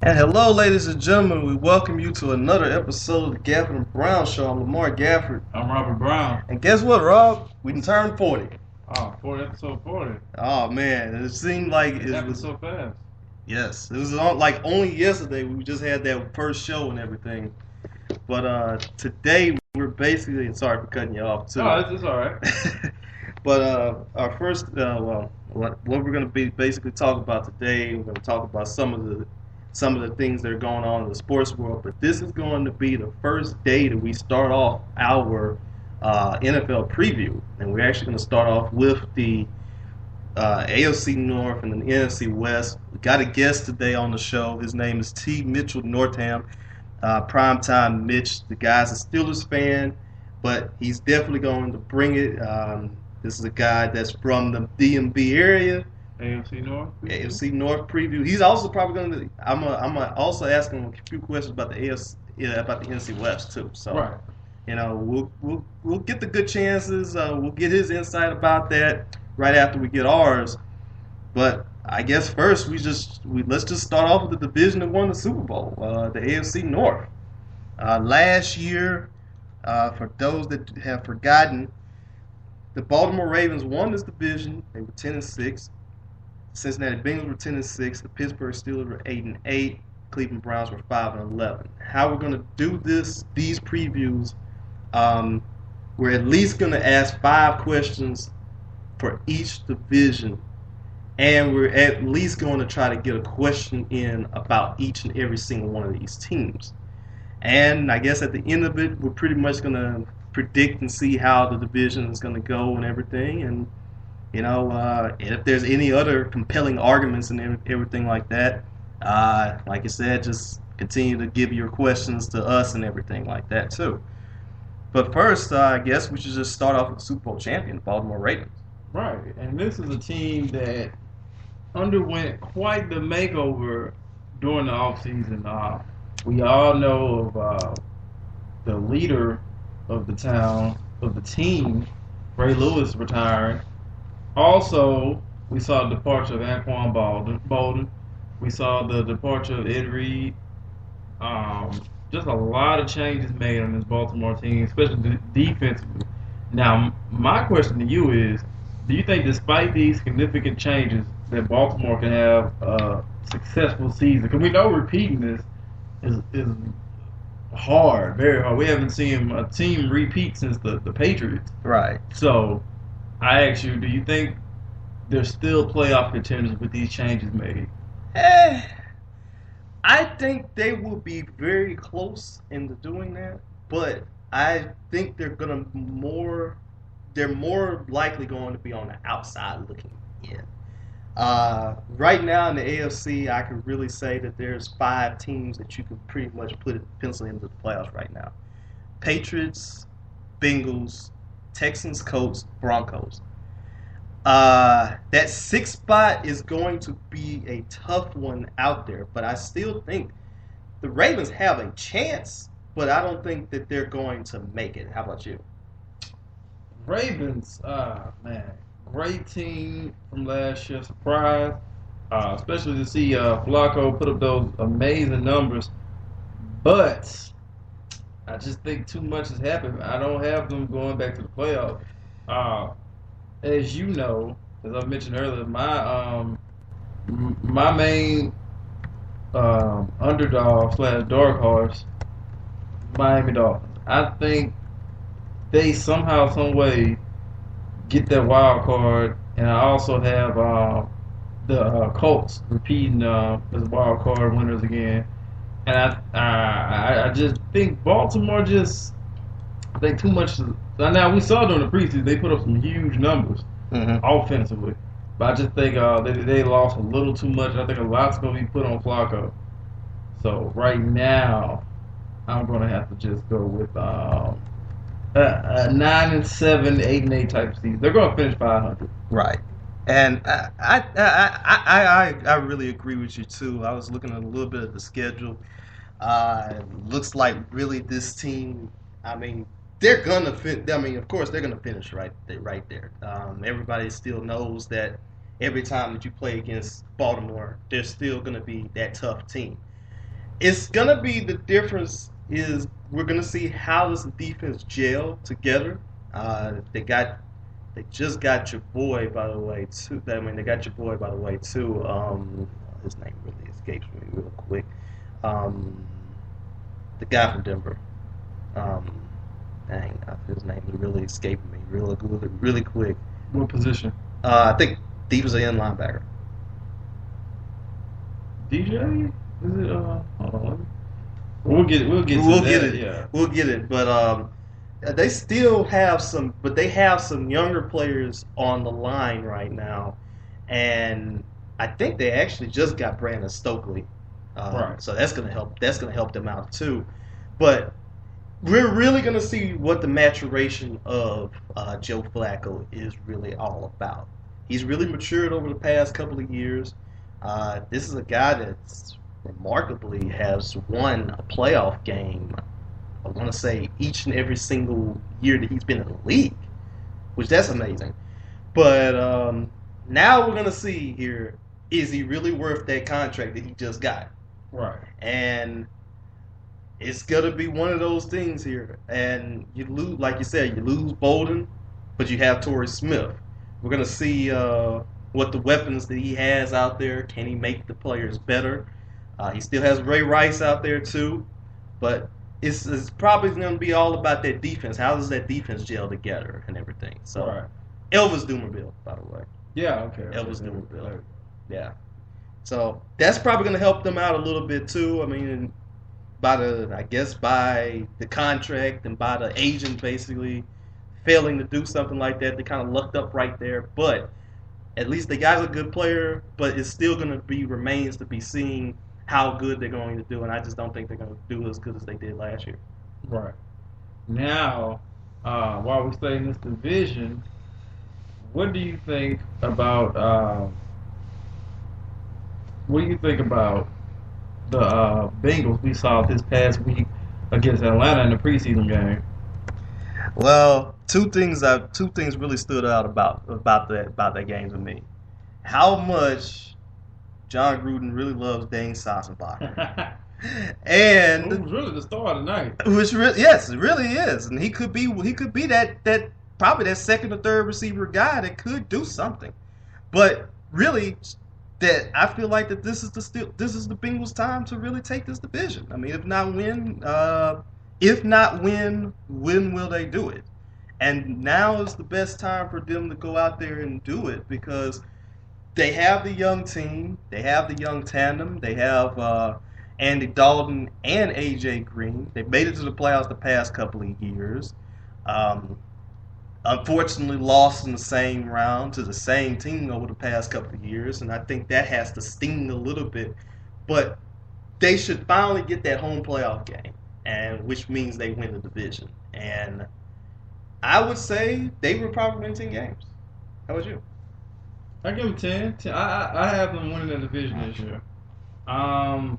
And hello, ladies and gentlemen. We welcome you to another episode of the Gafford and Brown Show. I'm Lamar Gafford. I'm Robert Brown. And guess what, Rob? We done turned 40. Oh, 40, episode 40. Oh, man. It seemed like It happened so fast. Yes. It was like only yesterday we just had that first show and everything. But today we're basically, sorry for cutting you off, too. No, it's all right. But our first, what we're going to be basically talking about today, we're going to talk about some of the things that are going on in the sports world. But this is going to be the first day that we start off our NFL preview, and we're actually going to start off with the AFC North and the NFC West. We got a guest today on the show. His name is T. Mitchell Northam, Primetime Mitch. The guy's a Steelers fan, but he's definitely going to bring it. This is a guy that's from the DMV area. AFC North. AFC North preview. He's also probably going to. I'm also asking him a few questions about the AFC, about the NFC West too. So, right. You know, we'll get the good chances. We'll get his insight about that right after we get ours. But I guess first let's just start off with the division that won the Super Bowl, the AFC North. Last year, for those that have forgotten, the Baltimore Ravens won this division. They were 10-6. Cincinnati Bengals were 10-6. The Pittsburgh Steelers were 8-8. Cleveland Browns were 5-11. How we're going to do these previews, we're at least going to ask 5 questions for each division, and we're at least going to try to get a question in about each and every single one of these teams. And I guess at the end of it, we're pretty much going to predict and see how the division is going to go and everything, and and if there's any other compelling arguments and everything like that, like I said, just continue to give your questions to us and everything like that too. But first, I guess we should just start off with the Super Bowl champion, the Baltimore Ravens. Right, and this is a team that underwent quite the makeover during the offseason. We all know of the leader of the team, Ray Lewis, retiring. Also, we saw the departure of Anquan Bolden. We saw the departure of Ed Reed. Just a lot of changes made on this Baltimore team, especially defensively. Now, my question to you is, do you think despite these significant changes that Baltimore can have a successful season? Because we know repeating this is hard, very hard. We haven't seen a team repeat since the Patriots. Right. So, I ask you, do you think there's still playoff contenders with these changes made? I think they will be very close into doing that, but I think they're more likely going to be on the outside looking in. Right now in the AFC, I can really say that there's 5 teams that you can pretty much pencil into the playoffs right now: Patriots, Bengals, Texans, Colts, Broncos. That 6th spot is going to be a tough one out there, but I still think the Ravens have a chance, but I don't think that they're going to make it. How about you? Ravens, man, great team from last year. Surprise, especially to see Flacco put up those amazing numbers. But I just think too much has happened. I don't have them going back to the playoffs. As you know, as I mentioned earlier, my main underdog / dark horse, Miami Dolphins. I think they somehow, some way, get that wild card, and I also have the Colts repeating as wild card winners again. And I just think Baltimore I think too much. Now, we saw during the preseason, they put up some huge numbers offensively. But I just think they lost a little too much. I think a lot's going to be put on Flacco. So, right now, I'm going to have to just go with a 9-7, 8-8 type season. They're going to finish 500. Right. And I really agree with you, too. I was looking at a little bit of the schedule. It looks like really this team, they're gonna of course, they're gonna finish right there. Everybody still knows that every time that you play against Baltimore, they're still gonna be that tough team. It's gonna be the difference is we're gonna see how does the defense gel together. They just got your boy by the way too. I mean they got your boy by the way too. His name really escapes me real quick. The guy from Denver. His name is really escaping me really quick. What position? I think he was an end linebacker. DJ? Is it? Hold on. We'll get it. Yeah. We'll get it. But they still have some, but they have some younger players on the line right now, and I think they actually just got Brandon Stokely. Right. So that's gonna help. That's gonna help them out too. But we're really gonna see what the maturation of Joe Flacco is really all about. He's really matured over the past couple of years. This is a guy that's remarkably has won a playoff game, I want to say, each and every single year that he's been in the league, which that's amazing. But now we're going to see here, is he really worth that contract that he just got? Right. And it's going to be one of those things here. And you lose, like you said, you lose Bolden, but you have Torrey Smith. We're going to see what the weapons that he has out there. Can he make the players better? He still has Ray Rice out there too, but it's probably going to be all about that defense. How does that defense gel together and everything? So, right. Elvis Dumerville, by the way. Yeah, okay. Elvis Dumerville. Yeah. So that's probably going to help them out a little bit too. I mean, by the contract and by the agent basically failing to do something like that, they kind of lucked up right there. But at least the guy's a good player, but it's still going to remains to be seen how good they're going to do, and I just don't think they're going to do as good as they did last year. Right. Now, while we stay in this division, what do you think about the Bengals we saw this past week against Atlanta in the preseason game? Well, two things really stood out about that game to me. How much John Gruden really loves Dane Sassenbacher. And it was really the star of the night. Yes, it really is. And he could be that probably that second or third receiver guy that could do something. But really that I feel like that this is the Bengals' time to really take this division. I mean, if not when will they do it? And now is the best time for them to go out there and do it because they have the young team, they have the young tandem, they have Andy Dalton and A.J. Green. They've made it to the playoffs the past couple of years. Unfortunately, lost in the same round to the same team over the past couple of years, and I think that has to sting a little bit. But they should finally get that home playoff game, and which means they win the division. And I would say they would probably win 10 games. How about you? I give them 10. I have them winning the division this year. I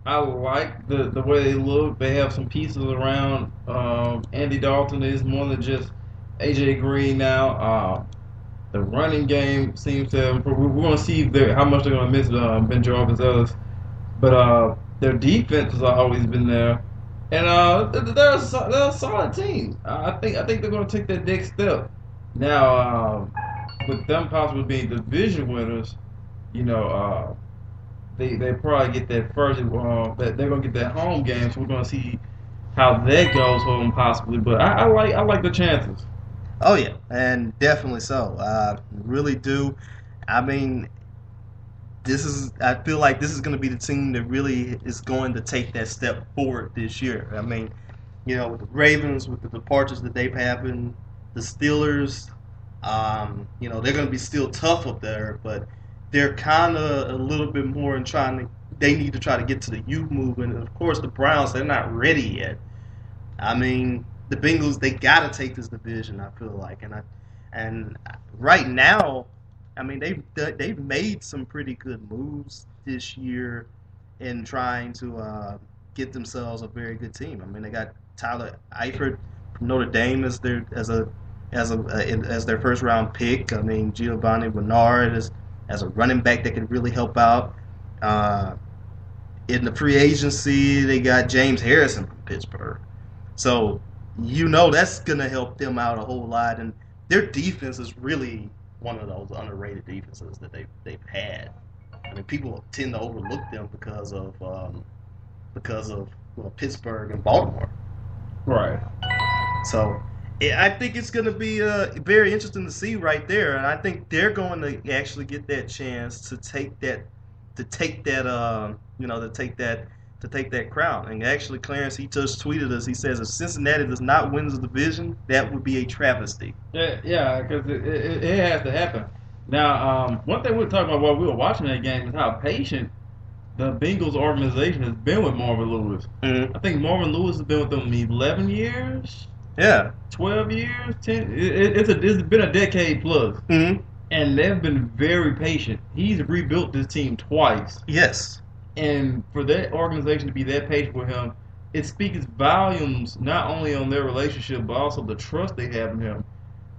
like the way they look. They have some pieces around. Andy Dalton is more than just A.J. Green now. The running game seems to. We're going to see how much they're going to miss Ben Jarvis Ellis. But their defense has always been there. And they're a solid team. I think they're going to take that next step. Now, with them possibly being division winners, they probably get that first. That they're going to get that home game, so we're going to see how that goes for them possibly. But I like the chances. Oh yeah, and definitely so. Really do. I mean, I feel like this is going to be the team that really is going to take that step forward this year. I mean, with the Ravens, with the departures that they've happened, the Steelers, they're going to be still tough up there, but they're kind of a little bit more they need to try to get to the youth movement. And of course, the Browns, they're not ready yet. I mean, the Bengals, they got to take this division, I feel like. And right now, I mean, they've made some pretty good moves this year in trying to get themselves a very good team. I mean, they got Tyler Eifert from Notre Dame as their first round pick. I mean, Giovanni Bernard as a running back that can really help out. In the free agency, they got James Harrison from Pittsburgh. So, that's going to help them out a whole lot. And their defense is really one of those underrated defenses that they've had. I mean, people tend to overlook them because of Pittsburgh and Baltimore. Right. So, I think it's going to be very interesting to see right there, and I think they're going to actually get that chance to take that crown. And actually, Clarence, he just tweeted us. He says, if Cincinnati does not win the division, that would be a travesty. Yeah, because it has to happen. Now, one thing we were talking about while we were watching that game is how patient the Bengals organization has been with Marvin Lewis. Mm-hmm. I think Marvin Lewis has been with them 11 years. Yeah. 12 years, 10. It's been a decade plus. Mm-hmm. And they've been very patient. He's rebuilt this team twice. Yes. And for that organization to be that patient with him, it speaks volumes not only on their relationship, but also the trust they have in him.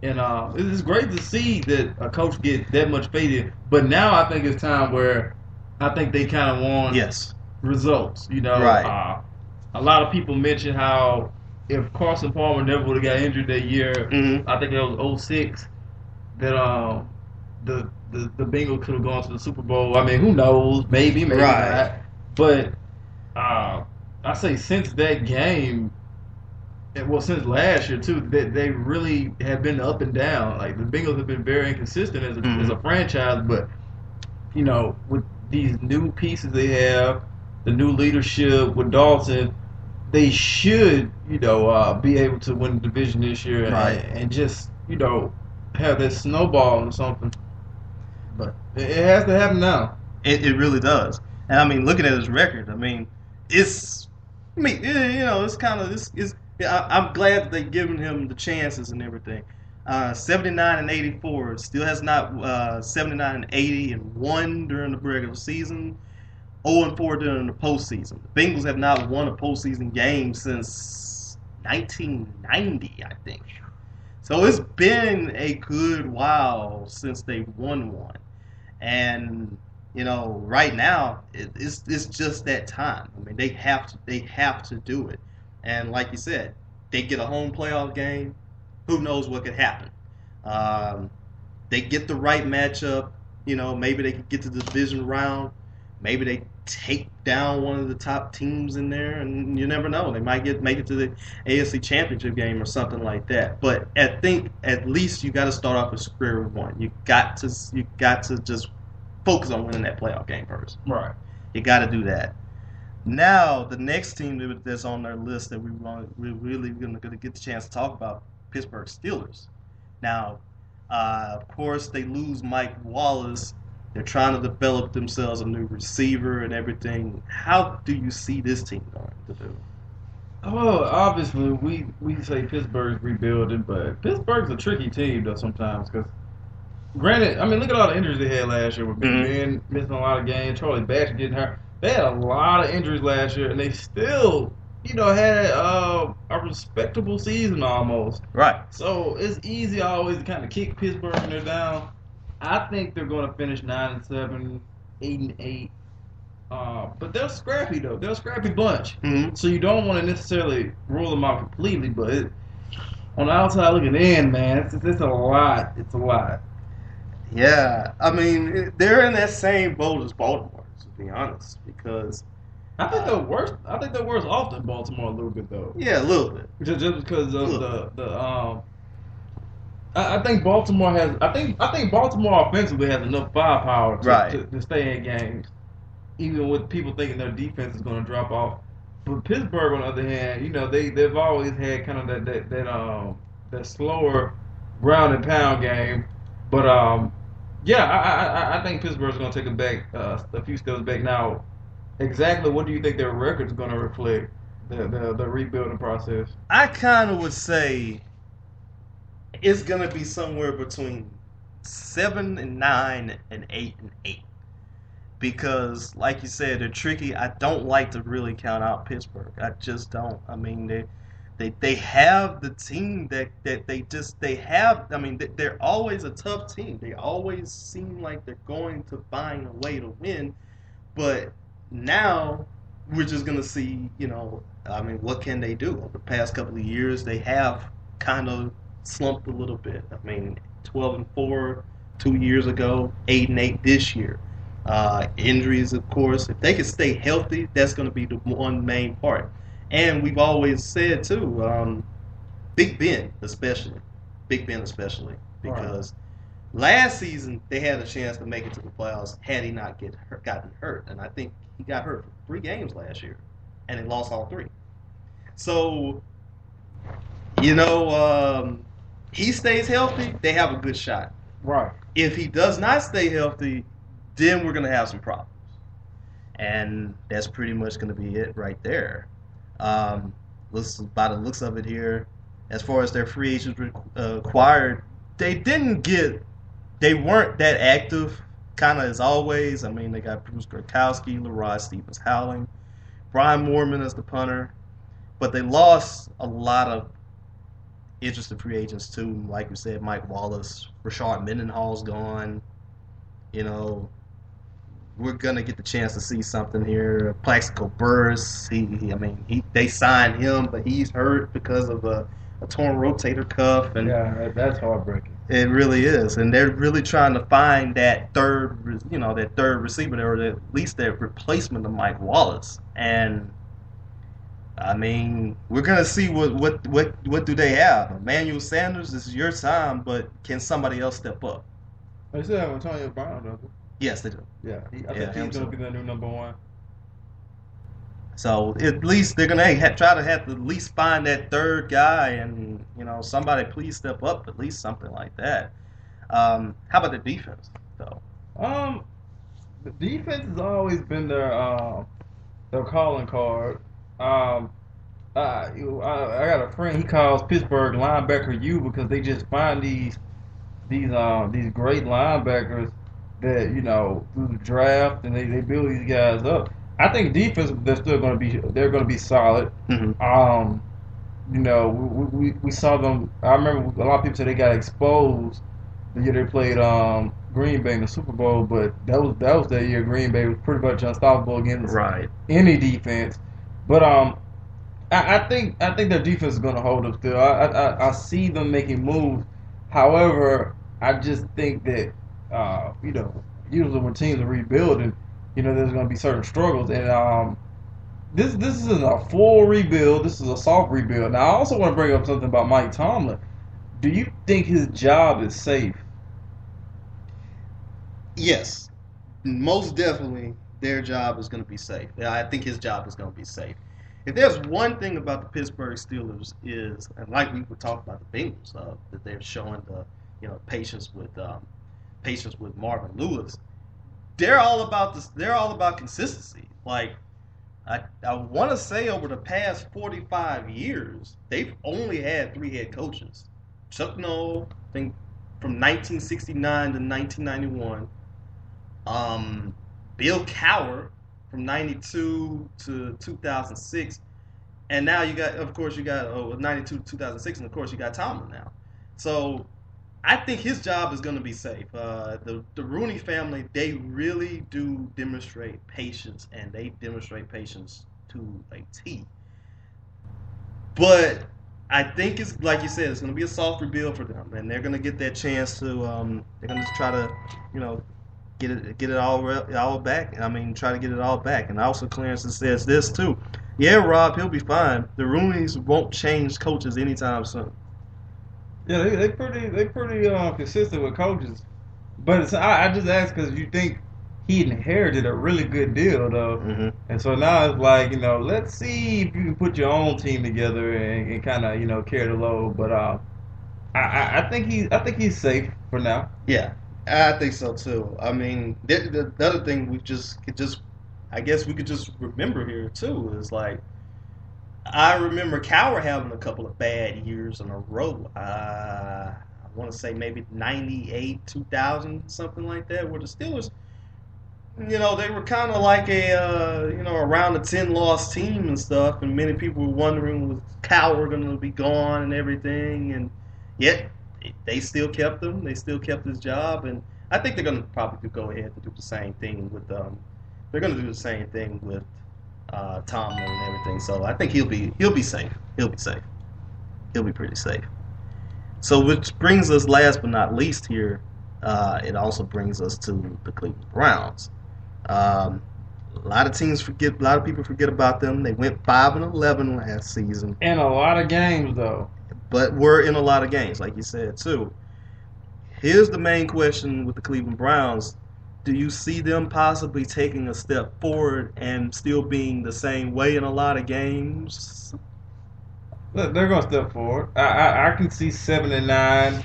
And it's great to see that a coach get that much faith in. But now I think it's time where I think they kind of want results. Right. A lot of people mention how if Carson Palmer never would have got injured that year, mm-hmm. I think it was 06, that the Bengals could have gone to the Super Bowl. I mean, who knows? Maybe right. not. But I say since that game, since last year too, they really have been up and down. Like the Bengals have been very inconsistent as a franchise, but with these new pieces they have, the new leadership with Dalton, they should be able to win the division this year, right. and just have that snowball or something. But it has to happen now. It really does. And I mean, looking at his record, I'm glad that they've given him the chances and everything. 79-84, still has not 79-80-1 during the regular season. 0-4 during the postseason. The Bengals have not won a postseason game since 1990, I think. So it's been a good while since they've won one. And right now it's just that time. I mean, they have to do it. And like you said, they get a home playoff game. Who knows what could happen? They get the right matchup. Maybe they could get to the division round. Maybe they take down one of the top teams in there, and you never know. They might make it to the AFC Championship game or something like that. But I think at least you got to start off with square one. You got to just focus on winning that playoff game first. Right. You got to do that. Now the next team that's on their list that we're really going to get the chance to talk about, Pittsburgh Steelers. Now, of course, they lose Mike Wallace. They're trying to develop themselves a new receiver and everything. How do you see this team going to do? Well, obviously, we say Pittsburgh's rebuilding, but Pittsburgh's a tricky team, though, sometimes. Because, granted, I mean, look at all the injuries they had last year with Big Ben missing a lot of games, Charlie Batch getting hurt. They had a lot of injuries last year, and they still, had a respectable season almost. Right. So it's easy always to kind of kick Pittsburgh when they're down. I think they're going to finish 9-7, 8-8. But they're scrappy, though. They're a scrappy bunch. Mm-hmm. So you don't want to necessarily rule them out completely. But on the outside looking in, man, it's a lot. It's a lot. Yeah. I mean, they're in that same boat as Baltimore, to be honest. Because I think they're worse. I think they're worse off than Baltimore a little bit, though. Yeah, a little bit. Just because of I think Baltimore has. I think Baltimore offensively has enough firepower to stay in games, even with people thinking their defense is going to drop off. But Pittsburgh, on the other hand, they've always had kind of that slower ground and pound game. But I think Pittsburgh's going to take a few steps back. Now, exactly what do you think their record is going to reflect the rebuilding process? I kind of would say it's going to be somewhere between 7-9 and 8-8. Because, like you said, they're tricky. I don't like to really count out Pittsburgh. I just don't. I mean, they have the team that they have. I mean, they're always a tough team. They always seem like they're going to find a way to win. But now we're just gonna see, I mean, what can they do? Over the past couple of years, they have kind of slumped a little bit. I mean, 12-4 2 years ago, 8-8 this year. Injuries, of course. If they can stay healthy, that's going to be the one main part. And we've always said too, Big Ben especially, because last season they had a chance to make it to the playoffs had he not gotten hurt, and I think he got hurt for 3 games last year, and he lost all 3. So, he stays healthy, they have a good shot. Right. If he does not stay healthy, then we're going to have some problems. And that's pretty much going to be it right there. By the looks of it here, as far as their free agents acquired, they weren't that active, kind of as always. I mean, they got Bruce Gronkowski, Leroy Stevens-Howling, Brian Moorman as the punter. But they lost a lot of interesting free agents too. Like we said, Mike Wallace, Rashard Mendenhall's gone. We're gonna get the chance to see something here. Plaxico Burress, they signed him, but he's hurt because of a torn rotator cuff, and yeah, that's heartbreaking. It really is, and they're really trying to find that third receiver, or at least that replacement of Mike Wallace. And I mean, we're gonna see what do they have. Emmanuel Sanders, this is your time, but can somebody else step up? They still have Antonio Brown, don't they? Yes, they do. Yeah, I think he's going to be the new number 1. So at least they're going to try to have to at least find that third guy, and somebody please step up, at least something like that. How about the defense, though? The defense has always been their calling card. I got a friend. He calls Pittsburgh linebacker U because they just find these great linebackers that through the draft, and they build these guys up. I think defense they're going to be solid. Mm-hmm. We saw them. I remember a lot of people said they got exposed the year they played Green Bay in the Super Bowl, but that was that year Green Bay was pretty much unstoppable against any defense. But I think their defense is going to hold up still. I see them making moves. However, I just think that usually when teams are rebuilding, there's going to be certain struggles, and this isn't a full rebuild. This is a soft rebuild. Now, I also want to bring up something about Mike Tomlin. Do you think his job is safe? Yes, most definitely. Their job is going to be safe. I think his job is going to be safe. If there's one thing about the Pittsburgh Steelers is, and like we were talking about the Bengals, that they're showing the patience with Marvin Lewis. They're all about this. They're all about consistency. Like I want to say, over the past 45 years, they've only had 3 head coaches. Chuck Noll, I think, from 1969 to 1991. Bill Cowher from 92 to 2006, and now you got 92 to 2006, and of course you got Tomlin now. So I think his job is going to be safe. The Rooney family, they really do demonstrate patience, and they demonstrate patience to a T. But I think it's like you said, it's going to be a soft rebuild for them, and they're going to get that chance to. They're going to try to, get it all back. I mean, try to get it all back. And also, Clarence says this too. Yeah, Rob, he'll be fine. The Rooneys won't change coaches anytime soon. Yeah, they pretty consistent with coaches. But I just asked because you think he inherited a really good deal, though. Mm-hmm. And so now it's like, let's see if you can put your own team together and kind of, carry the load. But I think he's safe for now. Yeah, I think so too. I mean, the other thing we I guess we could just remember here too is like, I remember Cowher having a couple of bad years in a row. I want to say maybe 98, 2000, something like that, where the Steelers, they were kind of like around a 10-loss team and stuff, and many people were wondering, was Cowher going to be gone and everything, and yet they still kept him. They still kept his job, and I think they're going to probably go ahead and do the same thing with. They're going to do the same thing with Tomlin and everything. So I think he'll be safe. He'll be safe. He'll be pretty safe. So which brings us last but not least here. It also brings us to the Cleveland Browns. A lot of people forget about them. They went 5-11 last season, In a lot of games, though. but were in a lot of games, like you said too. Here's the main question with the Cleveland Browns. Do you see them possibly taking a step forward and still being the same way in a lot of games? Look, they're gonna step forward. I can see 7-9.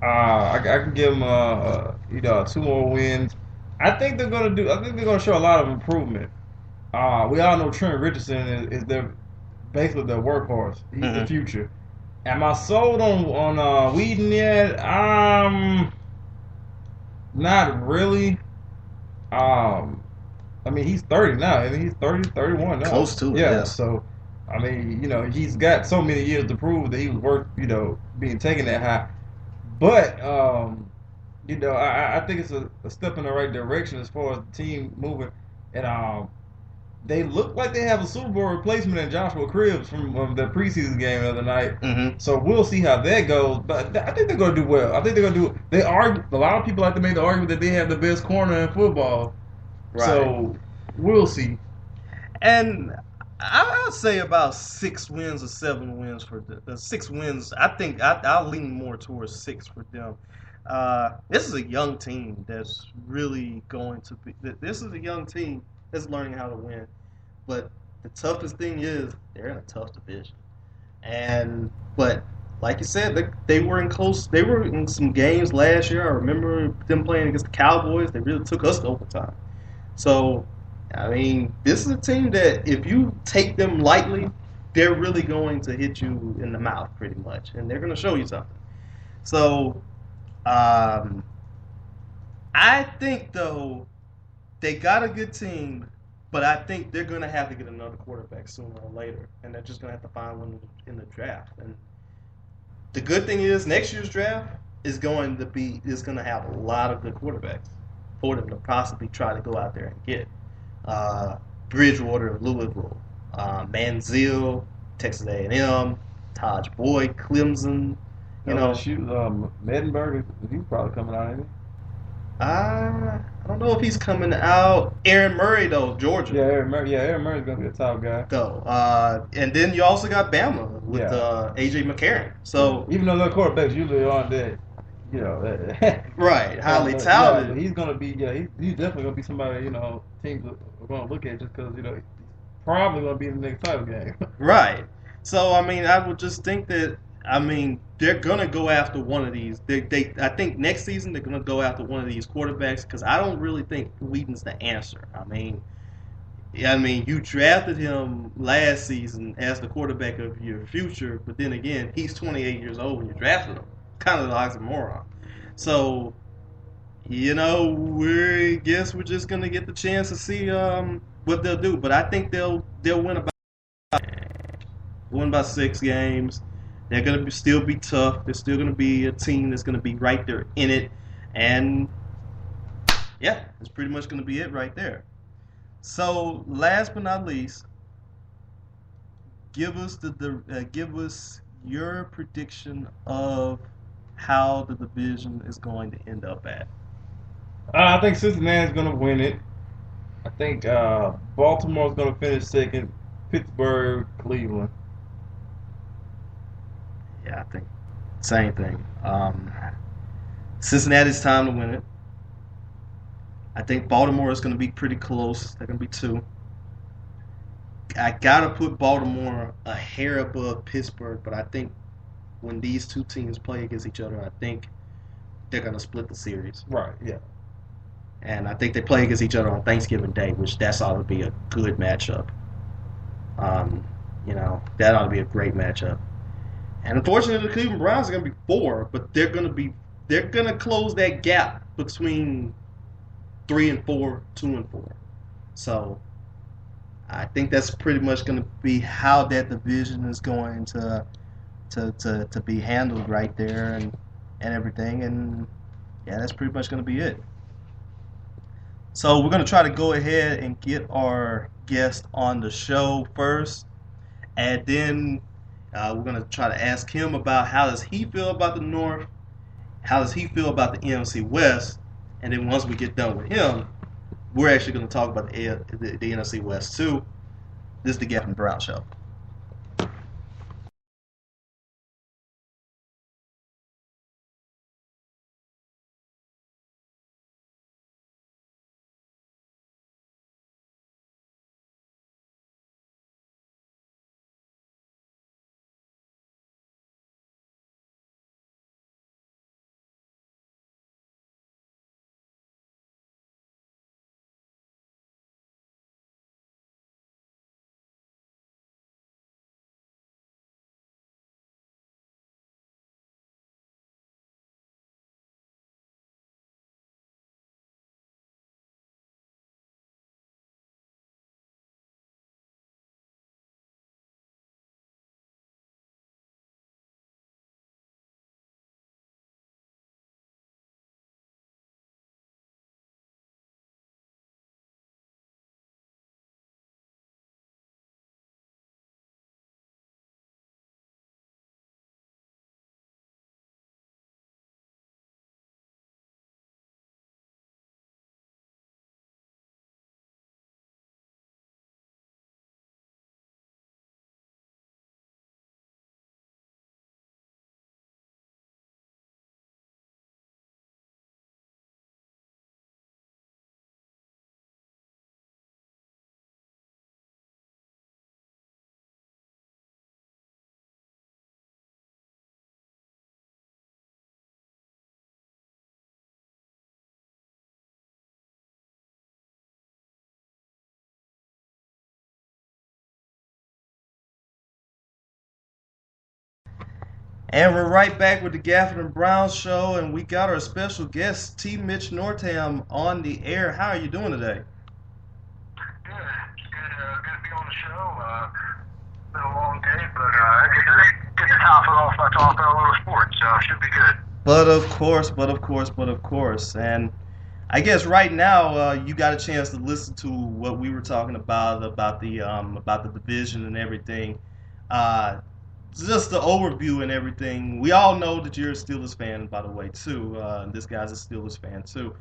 I can give them 2 more wins. I think they're gonna show a lot of improvement. We all know Trent Richardson is their basically their workhorse. He's the future. Am I sold on Whedon yet? Not really. I mean, he's 30 now. I mean, he's 30, 31 now. Close to it, yeah. yes. So, I mean, he's got so many years to prove that he was worth, being taken that high. But, I think it's a step in the right direction as far as the team moving. And they look like they have a Super Bowl replacement in Joshua Cribbs from the preseason game the other night. Mm-hmm. So we'll see how that goes. But I think they're going to do well. I think they're going to do. They argue. A lot of people like to make the argument that they have the best corner in football. Right. So we'll see. And I would say about 6 wins or 7 wins for the 6 wins. I think I'll lean more towards 6 for them. This is a young team that's really going to be. This is a young team that's learning how to win. But the toughest thing is they're in a tough division. But like you said, they were in close. They were in some games last year. I remember them playing against the Cowboys. They really took us to overtime. So, I mean, this is a team that if you take them lightly, they're really going to hit you in the mouth pretty much, and they're going to show you something. So, I think though they got a good team. But I think they're going to have to get another quarterback sooner or later, and they're just going to have to find one in the draft. And the good thing is, next year's draft is going to have a lot of good quarterbacks for them to possibly try to go out there and get. Bridgewater of Louisville, Manziel, Texas A&M, Taj Boyd, Clemson. Mettenberger, he's probably coming out, ain't he? I don't know if he's coming out. Aaron Murray, though, Georgia. Yeah, Aaron Murray's going to be a top guy. Though. And then you also got Bama with A.J. McCarron. So even though their quarterbacks usually aren't that, right, highly talented. Yeah, he's going to be, he's definitely going to be somebody, teams are going to look at just because, he's probably going to be in the next title game. Right. So, I mean, I would just think that, they're going to go after one of these. I think next season they're going to go after one of these quarterbacks because I don't really think Whedon's the answer. You drafted him last season as the quarterback of your future, but then again, he's 28 years old when you drafted him. Kind of an oxymoron. So, we're just going to get the chance to see what they'll do. But I think they'll win about 6 games. They're going to still be tough. They're still going to be a team that's going to be right there in it. And, yeah, that's pretty much going to be it right there. So, last but not least, give us your prediction of how the division is going to end up at. I think Cincinnati's going to win it. I think Baltimore's going to finish second. Pittsburgh, Cleveland. Yeah, I think same thing. Cincinnati's time to win it. I think Baltimore is going to be pretty close. They're going to be 2. I got to put Baltimore a hair above Pittsburgh, but I think when these 2 teams play against each other, I think they're going to split the series. Right, yeah. And I think they play against each other on Thanksgiving Day, which that's ought to be a good matchup. That ought to be a great matchup. And unfortunately, the Cleveland Browns are going to be 4, but they're going to close that gap between 3 and 4, 2 and 4. So I think that's pretty much going to be how that division is going to be handled right there and everything. And yeah, that's pretty much going to be it. So we're going to try to go ahead and get our guest on the show first, and then we're going to try to ask him about how does he feel about the North, how does he feel about the NFC West, and then once we get done with him, we're actually going to talk about the NFC West too. This is the Gafford and Brown Show. And we're right back with the Gafford and Brown Show, and we got our special guest, T. Mitch Northam, on the air. How are you doing today? Good. Good to be on the show. Been a long day, but get to top it off by talking a little sports, so should be good. But of course. And I guess right now you got a chance to listen to what we were talking about the division and everything. Just the overview and everything. We all know that you're a Steelers fan, by the way, too. This guy's a Steelers fan too.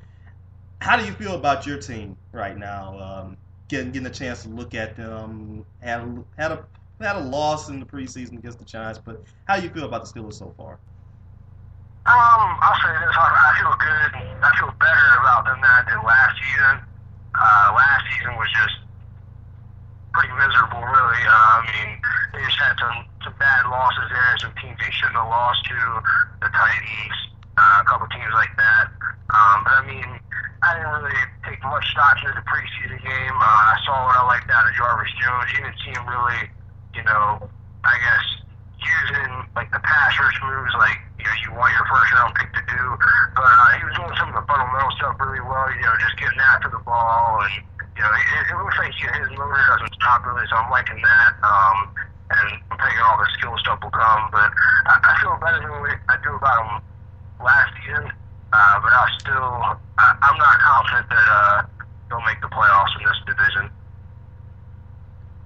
How do you feel about your team right now? Getting a chance to look at them, had a loss in the preseason against the Giants, but how do you feel about the Steelers so far? I'll say this: I feel good. I feel better about them than I did last season. Last season was just pretty miserable, really. I mean, they just had some bad losses there, some teams they shouldn't have lost to, the Titans, a couple teams like that. But I mean, I didn't really take much stock into the preseason game. I saw what I liked out of Jarvis Jones. You didn't see him really, I guess, using like the pass rush moves like you want your first round pick to do. But he was doing some of the fundamental stuff really well, just getting after the ball, and it looks like his motor doesn't stop really, so I'm liking that. And I'm thinking all the skill stuff will come, but I feel better than I do about him last season. But I'm not confident that they'll make the playoffs in this division.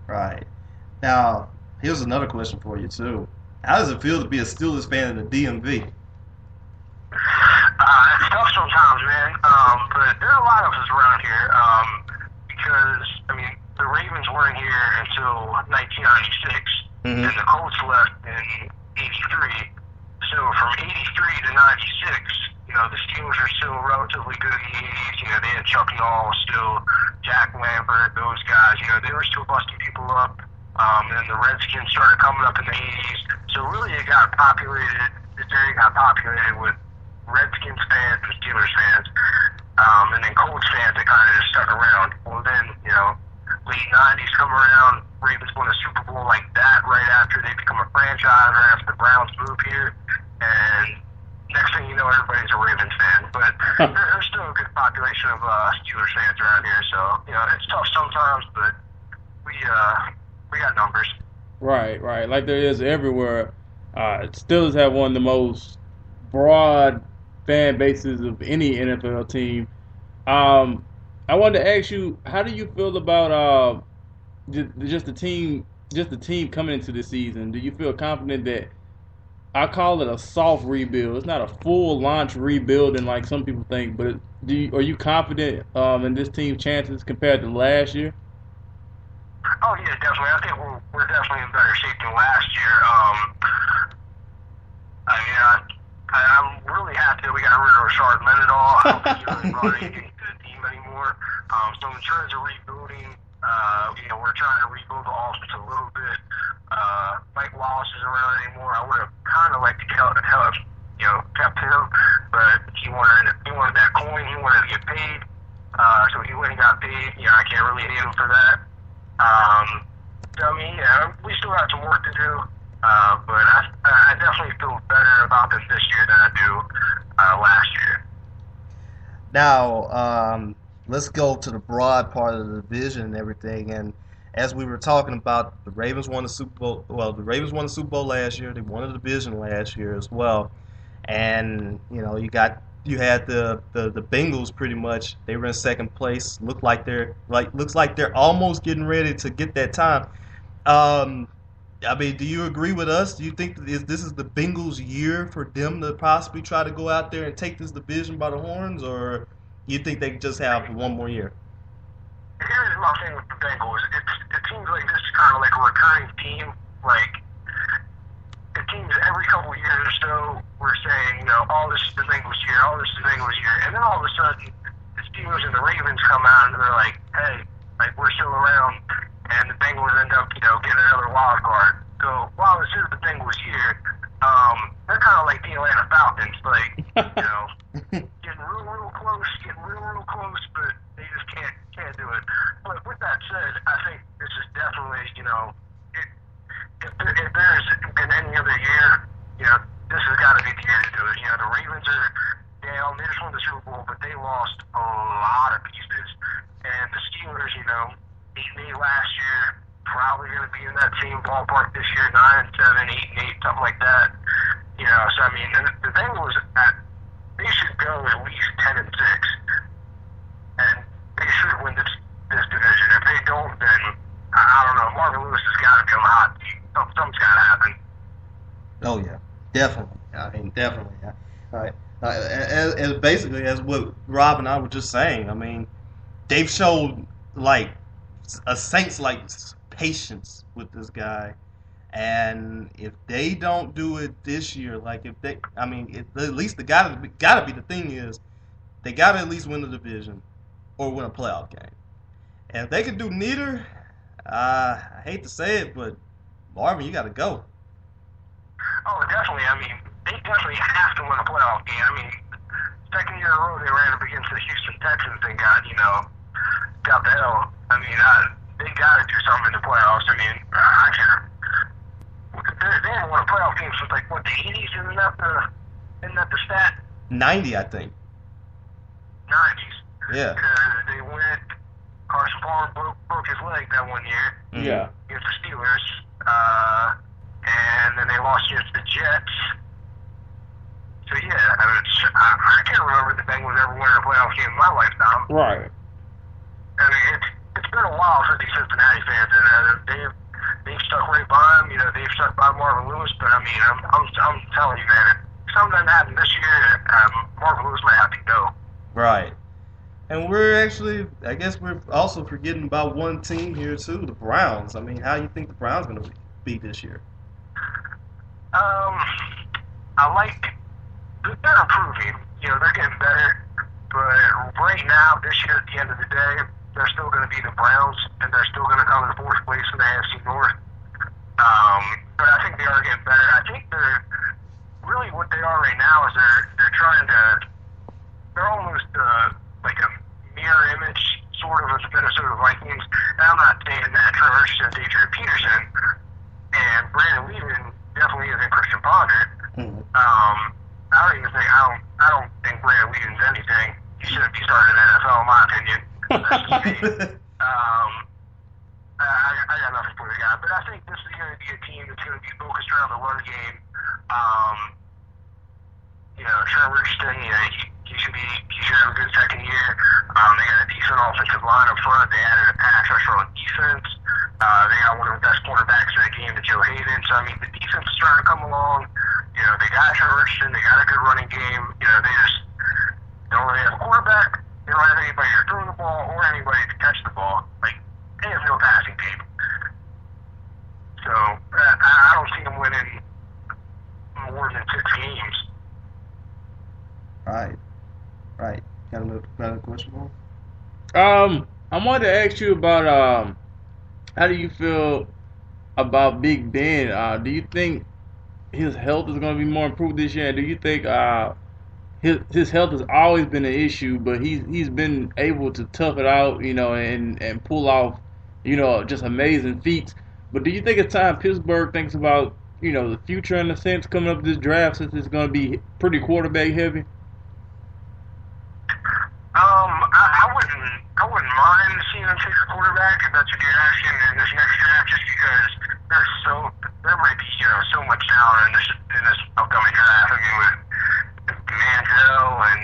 Right. Now, here's another question for you, too. How does it feel to be a Steelers fan in the DMV? It's tough sometimes, man. But there are a lot of us around here. Because, I mean, the Ravens weren't here until 1996, and the Colts left in 83. So from 83 to 96, the Steelers are still relatively good in the 80s. They had Chuck Noll still, Jack Lambert, those guys. They were still busting people up. And then the Redskins started coming up in the 80s. So really this area got populated with Redskins fans and Steelers fans. And then Colts fans that kind of just stuck around. Well, then, late 90s come around, Ravens won a Super Bowl like that right after they become a franchise, right after the Browns move here. And next thing you know, everybody's a Ravens fan. But there's still a good population of Steelers fans around here. So, it's tough sometimes, but we got numbers. Right. Like there is everywhere. Steelers have one of the most broad fan bases of any NFL team. I wanted to ask you, how do you feel about just the team coming into the season? Do you feel confident that I call it a soft rebuild? It's not a full launch rebuilding like some people think, but are you confident in this team's chances compared to last year? Oh yeah, definitely. I think we're definitely in better shape than last year. I mean, I'm really happy that we got rid of Rashard Mendenhall. I don't think he really brought anything to the team anymore. So in terms of rebuilding, we're trying to rebuild the offense a little bit. Mike Wallace isn't around anymore. I would have kind of liked to kept him, but he wanted that coin. He wanted to get paid. So he went and got paid. I can't really hate him for that. So I mean, we still have some work to do. But I definitely feel better about them this year than I do last year. Now, let's go to the broad part of the division and everything. And as we were talking about, the Ravens won the Super Bowl. Well, the Ravens won the Super Bowl last year. They won the division last year as well. And you had the Bengals pretty much. They were in second place. Looks like they're almost getting ready to get that time. I mean, do you agree with us? Do you think this is the Bengals' year for them to possibly try to go out there and take this division by the horns, or you think they just have one more year? Here's my thing with the Bengals. It seems like this is kind of like a recurring theme. Like, it seems every couple of years or so, we're saying, this is the Bengals year, all this is the Bengals year, and then all of a sudden, the Steelers and the Ravens come out and they're like, hey, like, we're still around. And the Bengals end up, getting another wild card. So while this is the Bengals year, they're kind of like the Atlanta Falcons, like, getting real close, but they just can't do it. But with that said, I think this is definitely, if there's been any other year, this has got to be the year to do it. The Ravens are down, they just won the Super Bowl, but they lost a lot of pieces. And the Steelers, 8-8 last year, probably going to be in that same ballpark this year, 9-7, 8-8, something like that. So I mean, the Bengals, they should go at least 10-6, and they should win this division. If they don't, then I don't know. Marvin Lewis has got to be on the hot seat. Something's got to happen. Oh yeah, definitely. I mean, definitely. All right. As basically as what Rob and I were just saying. I mean, they've showed like a Saints-like patience with this guy, and if they don't do it this year, at least gotta be the thing is they gotta at least win the division or win a playoff game. And if they could do neither, I hate to say it, but Marvin, you gotta go. Oh, definitely. I mean, they definitely have to win a playoff game. I mean, second year in a row they ran up against the Houston Texans and got the L. I mean, they got to do something in the playoffs. I mean, they haven't won a playoff game since, the 80s? Isn't that the stat? 90, I think. 90s. Yeah. Because they went, Carson Palmer broke his leg that one year. Yeah. Against the Steelers. And then they lost against the Jets. So, yeah, I can't remember the Bengals ever winning a playoff game in my lifetime. Right. I mean, it's been a while for these Cincinnati fans, and they've stuck right by him. They've stuck by Marvin Lewis. But I mean, I'm telling you, man, if something doesn't happen this year, Marvin Lewis might have to go. Right. And I guess we're also forgetting about one team here too, the Browns. I mean, how do you think the Browns going to be this year? They're improving. They're getting better. But right now, this year, at the end of the day, they're still going to be the Browns, and they're still going to come in fourth place in the AFC North. But I think they are getting better. I think they're really what they are right now is they're trying to. They're almost like a mirror image, sort of the Minnesota Vikings. And I'm not saying that Trevor Richardson, Adrian Peterson, and Brandon Weeden definitely isn't Christian Ponder. Mm-hmm. I don't think Brandon Weeden's anything. He shouldn't be starting in the NFL, in my opinion. That's just me. I got nothing for the guy, but I think this is going to be a team that's going to be focused around the run game. Trevor Richardson, he should have a good second year. They got a decent offensive line up front. They added a pass rusher on defense. They got one of the best cornerbacks in the game, Joe Hayden. So I mean, the defense is trying to come along. You know, they got Richardson. They got a good running game. You know, they just don't really have a quarterback. They don't have anybody to throw the ball or anybody to catch the ball. Like, they have no passing game. So I don't see them winning more than 6 games. Right. Got another question, Paul? I wanted to ask you about how do you feel about Big Ben? Do you think his health is going to be more improved this year? And do you think his health has always been an issue, but he's been able to tough it out, you know, and pull off, you know, just amazing feats? But do you think it's time Pittsburgh thinks about, you know, the future in a sense coming up this draft, since it's going to be pretty quarterback heavy? I wouldn't mind seeing them take a quarterback if that's what you're asking in this next draft, just because there might be, you know, so much talent in this upcoming draft. I mean, with Manziel and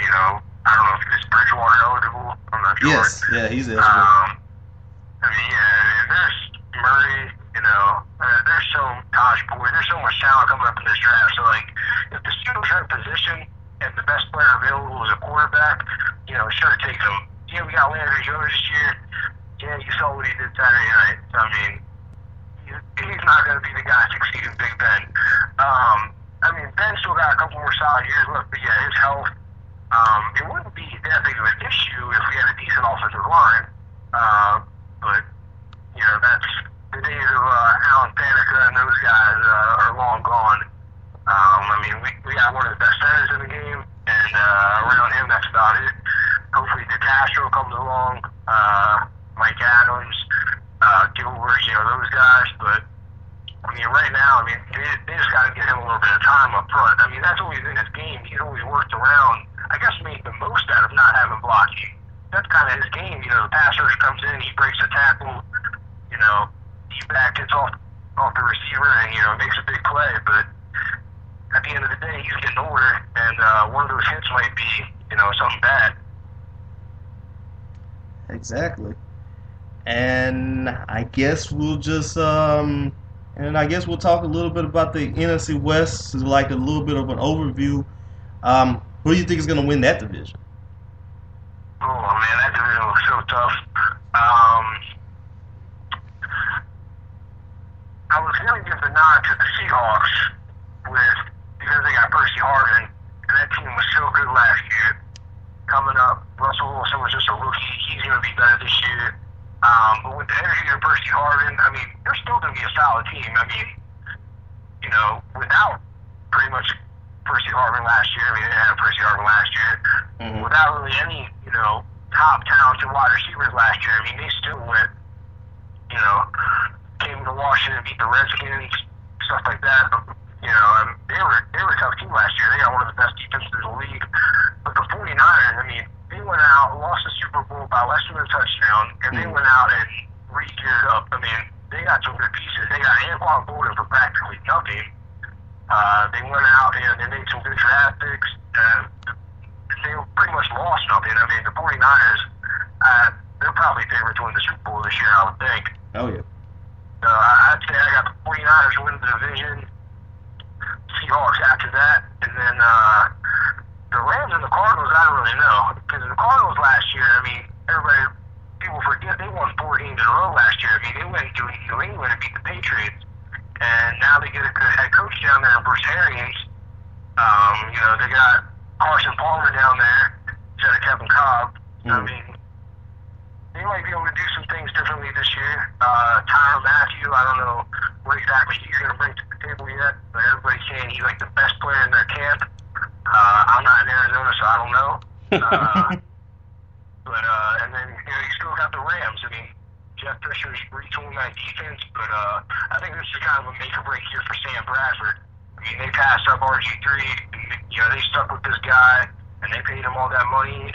you know, I don't know if it's Bridgewater eligible. I'm not sure. Yes, yeah, he's eligible. I mean, yeah, there's Murray. You know, there's Taj Boyd. There's so much talent coming up in this draft. So like, if the Steelers are in position and the best player available is a quarterback, you know, sure, take him. Yeah, we got Landry Jones this year. Yeah, you saw what he did Saturday night. I mean, he's not going to be the guy succeeding Big Ben. I mean, Ben still got a couple more solid years left, but yeah, his health, it wouldn't be that big of an issue if we had a decent offensive line. But, you know, that's the days of Alan Faneca and those guys are long gone. I mean, we got one of the best centers in the game, and around him, that's about it. Hopefully, DeCastro comes along, Mike Adams, Gilbert, you know, those guys. But, I mean, right now, I mean, they just got to get him a little bit of time up front. I mean, that's always in his game. He's always worked around, I guess, made the most out of not having blocking. That's kind of his game. You know, the pass rush comes in, he breaks a tackle, you know, he back gets off the receiver and, you know, makes a big play. But at the end of the day, he's getting older, and one of those hits might be, you know, something bad. Exactly. And I guess we'll just we'll talk a little bit about the NFC West, like a little bit of an overview. Who do you think is going to win that division? Oh man, that division looks so tough. I was going to give the nod to the Seahawks because they got Percy Harvin, and that team was so good last year. Coming up, Russell Wilson was just a rookie. He's going to be better this year. But with the energy of Percy Harvin, I mean, they're still going to be a solid team. I mean, you know, without pretty much Percy Harvin last year, I mean, they had Percy Harvin last year, without really any, you know, top talented wide receivers last year, I mean, they still went, you know, came to Washington, beat the Redskins, stuff like that. But, you know, they were a tough team last year. They got one of the best defenses in the league. But the 49ers, I mean, they went out, lost the Super Bowl by less than a touchdown, and they went out and re-geared up. I mean, they got some good pieces. They got Anquan Bolden for practically nothing. They went out and they made some good draft picks. They pretty much lost nothing. I mean, the 49ers, they're probably favored to win the Super Bowl this year, I would think. Oh, yeah. I'd say I got the 49ers winning the division, Seahawks after that, and then the Rams and the Cardinals, I don't really know. Because the Cardinals last year, I mean, people forget they won 4 games in a row last year. I mean, they went to New England and beat the Patriots. And now they get a good head coach down there in Bruce Arians. You know, they got Carson Palmer down there instead of Kevin Cobb. I mean, they might be able to do some things differently this year. Tyrann Mathieu, I don't know what exactly he's going to bring to the table yet, but everybody's saying he's like the best player in their camp. I'm not in Arizona, so I don't know. And then, you know, you still got the Rams. I mean, Jeff Fisher's retooling that defense, but I think this is kind of a make or break year for Sam Bradford. I mean, they passed up RG3, and, you know, they stuck with this guy, and they paid him all that money, and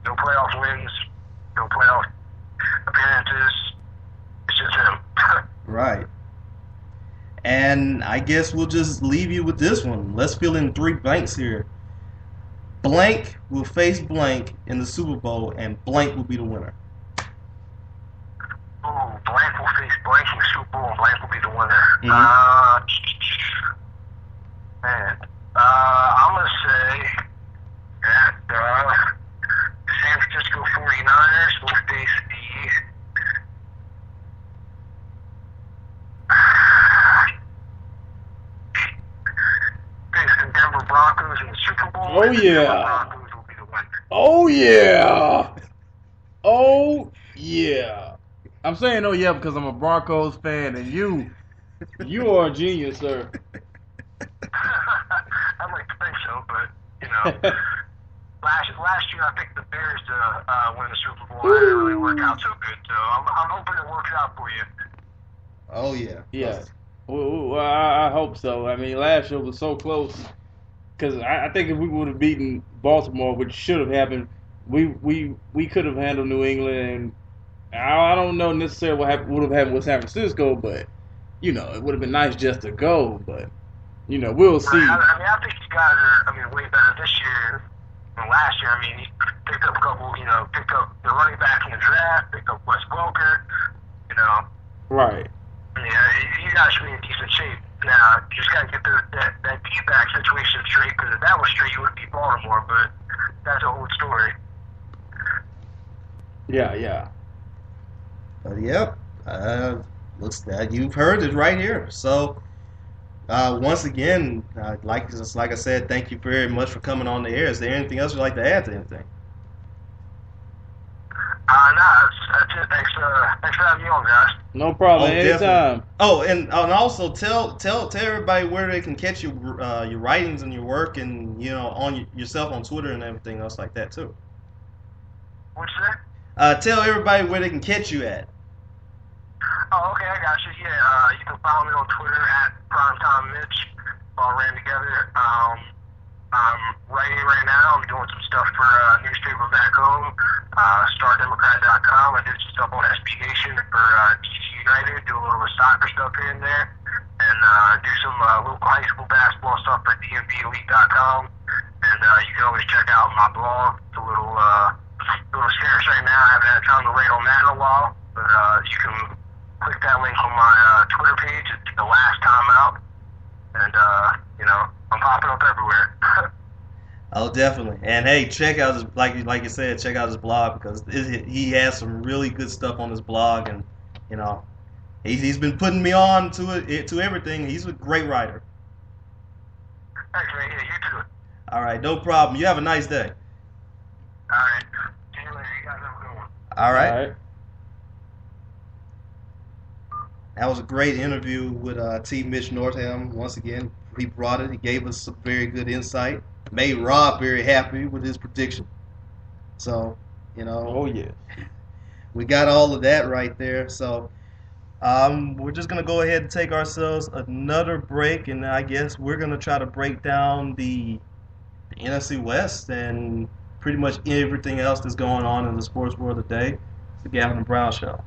no playoff wins, no playoff appearances. It's just him. Right. And I guess we'll just leave you with this one. Let's fill in 3 blanks here. Blank will face blank in the Super Bowl, and blank will be the winner. Ooh, blank will face blank in the Super Bowl, and blank will be the winner. I'm going to say that the San Francisco 49ers will face the Denver Broncos in the Super Bowl. Oh, yeah. The Denver Broncos will be the winner. Oh, yeah. Oh, yeah. I'm saying oh, yeah, because I'm a Broncos fan, and you are a genius, sir. I'd like to think so, but, you know, last year I picked the Bears to win the Super Bowl. It didn't really work out so good, so I'm hoping it works out for you. Oh, yeah. Yeah. Well, I hope so. I mean, last year was so close. Because I think if we would have beaten Baltimore, which should have happened, we could have handled New England. And I don't know necessarily what would have happened with San Francisco, but, you know, it would have been nice just to go. But, you know, we'll see. I think you guys are, way better this year than last year. You picked up a couple, picked up the running back in the draft, picked up Wes Welker, Right. You guys should be in decent shape. Now, you just got to get that feedback situation straight, because if that was straight, you would beat Baltimore, but that's a whole story. Yeah. Yep. Looks like you've heard it right here. So, once again, like I said, thank you very much for coming on the air. Is there anything else you'd like to add to anything? No, that's it. Thanks for having me on, guys. No problem. Anytime. Definitely. Oh, and also tell everybody where they can catch your writings and your work, and on yourself on Twitter and everything else like that too. What's that? Tell everybody where they can catch you at. Oh, okay, I got you. Yeah, you can follow me on Twitter at Primetime Mitch. All ran together. I'm writing right now. I'm doing some stuff for a newspaper back home, StarDemocrat.com. I did some stuff on SB Nation for DC United. Do a little of soccer stuff here and there, and do some local high school basketball stuff for DMVElite.com. And you can always check out my blog. It's a little scarce right now. I haven't had time to write on that in a while, but you can click that link on my Twitter page. It's the last time out, and I'm popping up everywhere. Oh, definitely. And hey, check out his, like you said, check out his blog, because he has some really good stuff on his blog, and he's been putting me on to everything. He's a great writer. Thanks, man. Yeah, you too. All right, no problem. You have a nice day. All right. See you later. You guys have a good one. All right. That was a great interview with T. Mitch Northam. Once again, he brought it. He gave us some very good insight. Made Rob very happy with his prediction. So, Oh, yeah. We got all of that right there. So, we're just going to go ahead and take ourselves another break, and I guess we're going to try to break down the NFC West and pretty much everything else that's going on in the sports world today. It's the Gafford and Brown Show.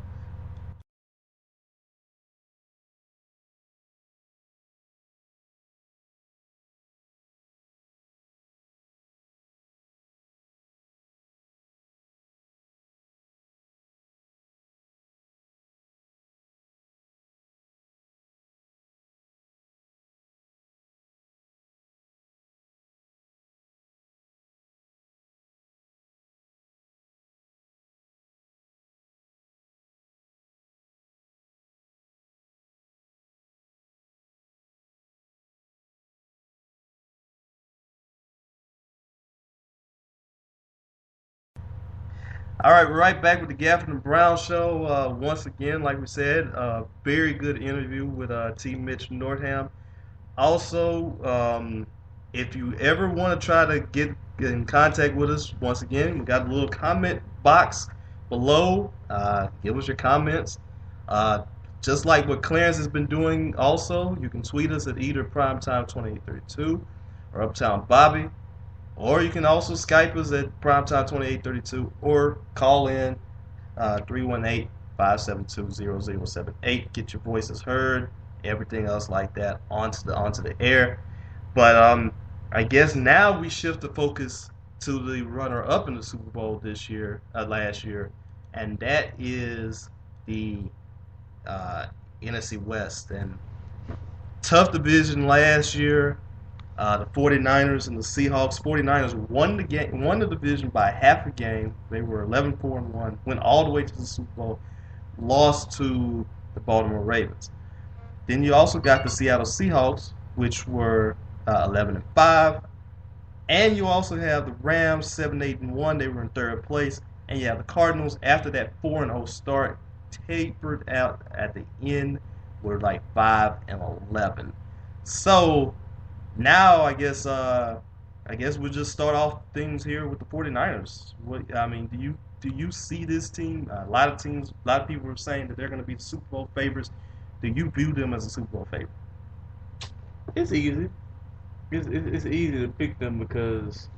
All right, we're right back with the Gafford and Brown Show. Once again, like we said, a very good interview with T. Mitch Northam. Also, if you ever want to try to get in contact with us, once again, we got a little comment box below. Give us your comments. Just like what Clarence has been doing also, you can tweet us at either Primetime2832 or Uptown Bobby. Or you can also Skype us at Primetime2832 or call in 318-572-0078. Get your voices heard everything else like that onto the air. But I guess now we shift the focus to the runner-up in the Super Bowl last year, and that is the NFC West. And tough division last year. The 49ers and the Seahawks. 49ers won the division by half a game. They were 11-4-1, went all the way to the Super Bowl, lost to the Baltimore Ravens. Then you also got the Seattle Seahawks, which were 11-5, and you also have the Rams 7-8-1. They were in third place, and you have the Cardinals after that 4-0 start, tapered out at the end, were like 5-11. So now I guess we'll just start off things here with the 49ers. Do you see this team? A lot of people are saying that they're going to be the Super Bowl favorites. Do you view them as a Super Bowl favorite? It's easy. It's easy to pick them because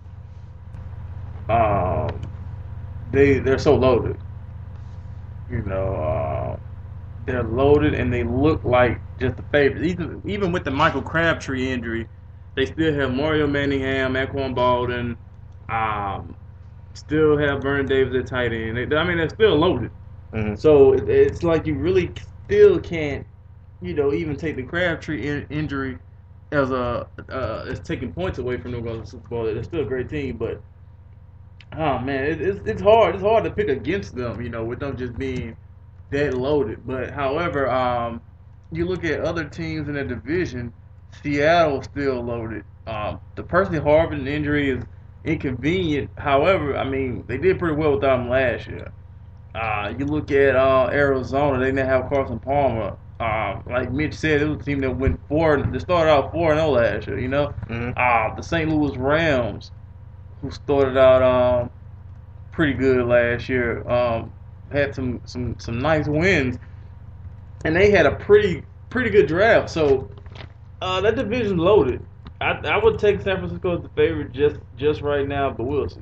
they're so loaded. They're loaded and they look like just the favorites. Even with the Michael Crabtree injury, they still have Mario Manningham, Anquan Baldwin, still have Vernon Davis at tight end. They're still loaded. Mm-hmm. So it's like you really still can't, even take the Crabtree injury as taking points away from them going to the Super Bowl. They're still a great team, but it's hard. It's hard to pick against them, with them just being that loaded. But however, you look at other teams in the division. Seattle's still loaded. The Percy Harvin injury is inconvenient. However, they did pretty well without him last year. You look at Arizona, they didn't have Carson Palmer. Like Mitch said, it was a team that they started out 4-0 last year, Mm-hmm. The St. Louis Rams, who started out pretty good last year, had some nice wins, and they had a pretty good draft. So that division's loaded. I would take San Francisco as the favorite just right now, but we'll see.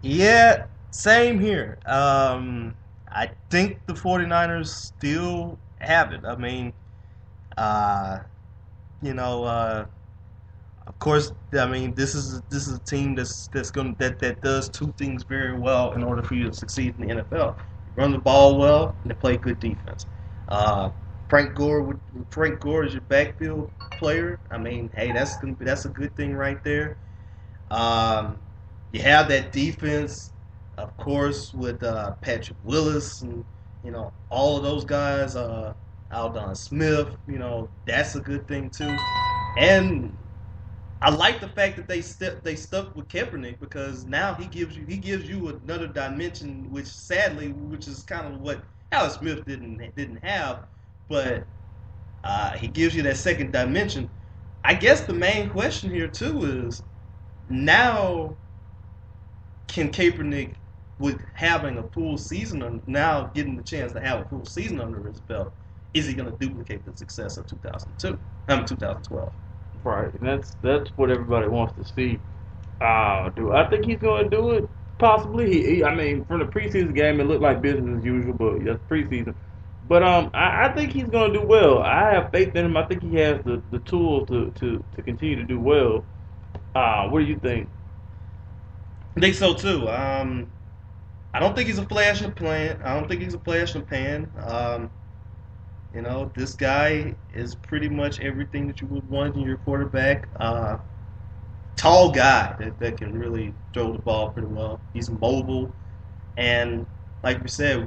Yeah, same here. I think the 49ers still have it. Of course, this is a team that does two things very well in order for you to succeed in the NFL. You run the ball well and they play good defense. Frank Gore is your backfield player. Hey, that's a good thing right there. You have that defense, of course, with Patrick Willis and all of those guys. Aldon Smith, that's a good thing too. And I like the fact that they stuck with Kaepernick, because now he gives you another dimension, which is kind of what Alex Smith didn't have. But he gives you that second dimension. I guess the main question here too is, now can Kaepernick, with having a full season, now getting the chance to have a full season under his belt, is he going to duplicate the success of 2012? Right, and that's what everybody wants to see. Do I think he's going to do it? Possibly. From the preseason game, it looked like business as usual, but that's preseason. But I think he's going to do well. I have faith in him. I think he has the tools to continue to do well. What do you think? I think so too. I don't think he's a flash in the pan. I don't think he's a flash in the pan. This guy is pretty much everything that you would want in your quarterback. Tall guy that can really throw the ball pretty well. He's mobile, and like we said,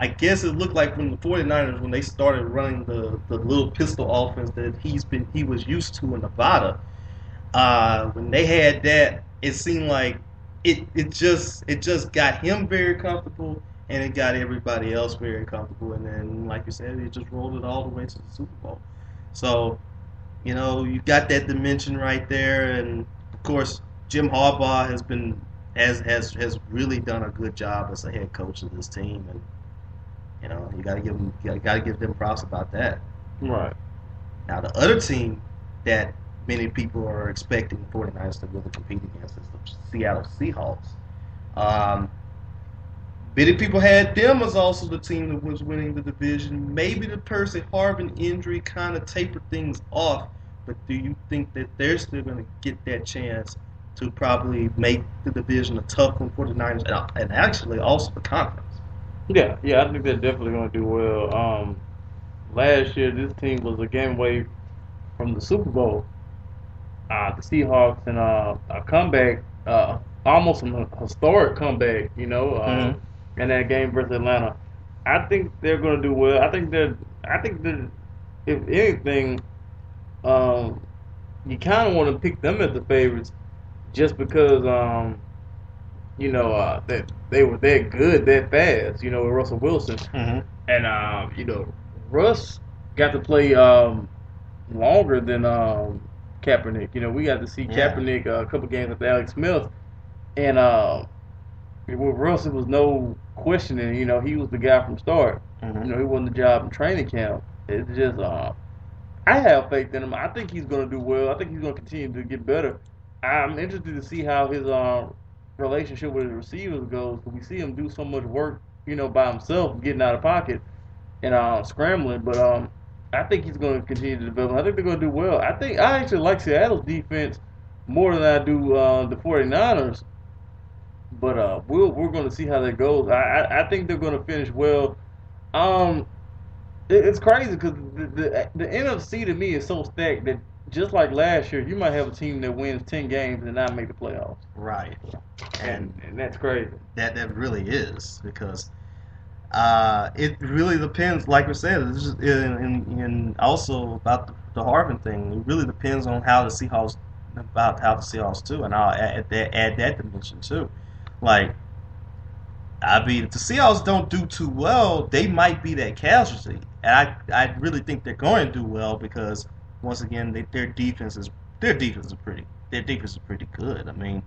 I guess it looked like from the 49ers when they started running the little pistol offense that he was used to in Nevada. When they had that, it seemed like it just got him very comfortable, and it got everybody else very comfortable. And then, like you said, it just rolled it all the way to the Super Bowl. So, you got that dimension right there, and of course, Jim Harbaugh has really done a good job as a head coach of this team, and you got to give them props about that. Right. Now, the other team that many people are expecting the 49ers to really compete against is the Seattle Seahawks. Many people had them as also the team that was winning the division. Maybe the Percy Harvin injury kind of tapered things off, but do you think that they're still going to get that chance to probably make the division a tough one for the Niners and actually also the conference? Yeah, I think they're definitely going to do well. Last year, this team was a game away from the Super Bowl. The Seahawks and a comeback, almost a historic comeback, in that game versus Atlanta. I think they're going to do well. I think that if anything, you kind of want to pick them as the favorites, just because that they were that good that fast, with Russell Wilson, and Russ got to play longer than Kaepernick. We got to see Kaepernick a couple games with Alex Smith, and with Russ it was no questioning. He was the guy from start. He won the job in training camp. It's just I have faith in him. I think he's going to do well. I think he's going to continue to get better. I'm interested to see how his relationship with his receivers goes. We see him do so much work, by himself, getting out of pocket and scrambling. But I think he's going to continue to develop. I think they're going to do well. I actually like Seattle's defense more than I do the 49ers. But we're going to see how that goes. I think they're going to finish well. It's crazy because the NFC to me is so stacked that just like last year, you might have a team that wins 10 games and not make the playoffs. Right. And that's crazy. That really is, because it really depends, like we said, and also about the Harvin thing. It really depends on how the Seahawks too, and I'll add that dimension too. Like, I mean, if the Seahawks don't do too well, they might be that casualty, and I really think they're going to do well because, once again, their defense is pretty good. I mean,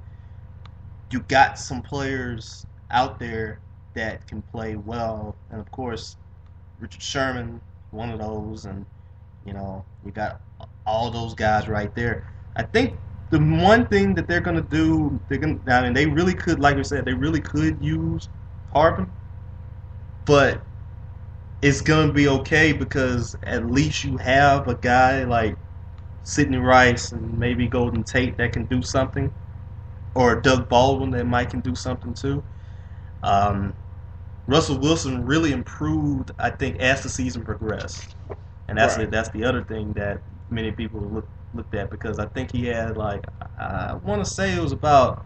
you got some players out there that can play well, and of course, Richard Sherman, one of those, and you got all those guys right there. I think the one thing that they're gonna do, they really could, like we said, they really could use Harvin, but it's gonna be okay because at least you have a guy like Sidney Rice and maybe Golden Tate that can do something, or Doug Baldwin that might can do something too. Russell Wilson really improved, I think, as the season progressed, and that's the other thing that many people looked at, because I think he had, like, I want to say it was about,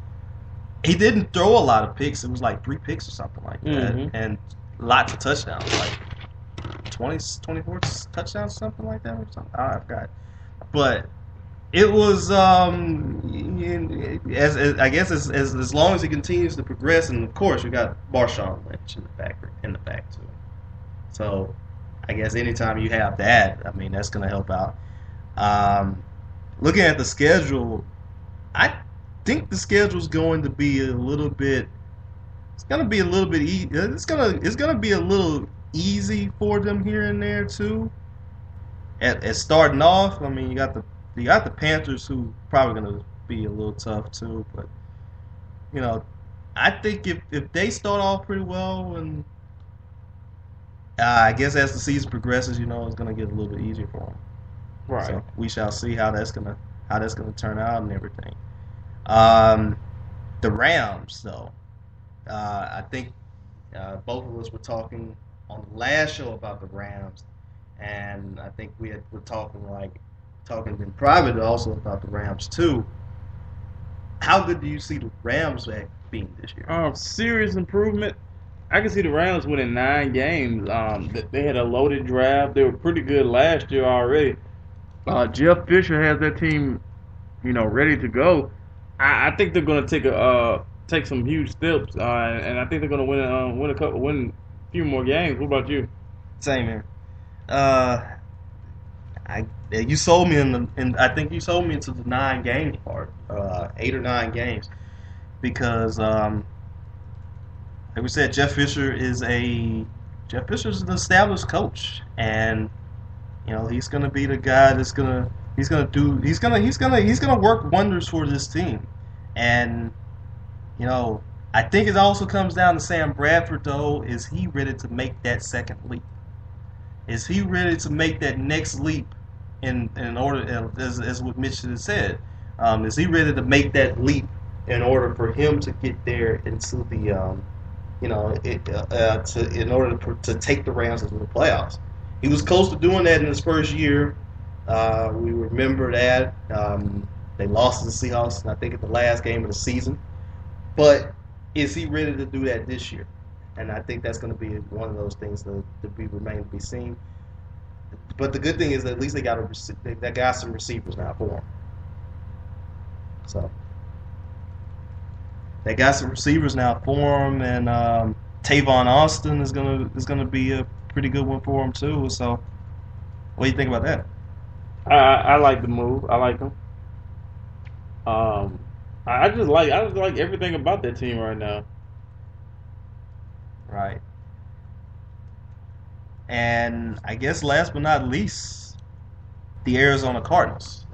he didn't throw a lot of picks. It was like 3 picks or something like that, and lots of touchdowns, like 24 touchdowns, something like that, or something. I forgot. But it was, as long as he continues to progress, and of course you got Marshawn Lynch in the back too. So I guess anytime you have that, I mean, that's going to help out. Looking at the schedule, I think the schedule is going to be a little bit. It's going to be a little bit. It's going to be a little easy for them here and there too. At starting off, I mean, you got the Panthers, who probably going to be a little tough too. But I think if they start off pretty well, and I guess as the season progresses, it's going to get a little bit easier for them. Right. So we shall see how that's gonna turn out and everything. The Rams, though, I think both of us were talking on the last show about the Rams, and I think we're talking in private also about the Rams too. How good do you see the Rams being this year? Serious improvement. I can see the Rams winning 9 games. They had a loaded draft. They were pretty good last year already. Jeff Fisher has that team, ready to go. I think they're going to take some huge steps, and I think they're going to win a few more games. What about you? Same here. You sold me I think you sold me into the 9 games part, 8 or 9 games, because like we said, Jeff Fisher is an established coach, and he's gonna be the guy that's gonna work wonders for this team. And I think it also comes down to Sam Bradford, though. Is he ready to make that second leap? Is he ready to make that next leap in order, as what Mitch has said? Is he ready to make that leap in order for him to get there into the, in order to take the Rams into the playoffs? He was close to doing that in his first year. We remember that. They lost to the Seahawks, I think, at the last game of the season. But is he ready to do that this year? And I think that's going to be one of those things that remain to be seen. But the good thing is that at least they got some receivers now for him. So they got some receivers now for him, and Tavon Austin is gonna be a pretty good one for him too. So what do you think about that? I like the move. I like him. I just like everything about that team right now. Right. And I guess last but not least, the Arizona Cardinals.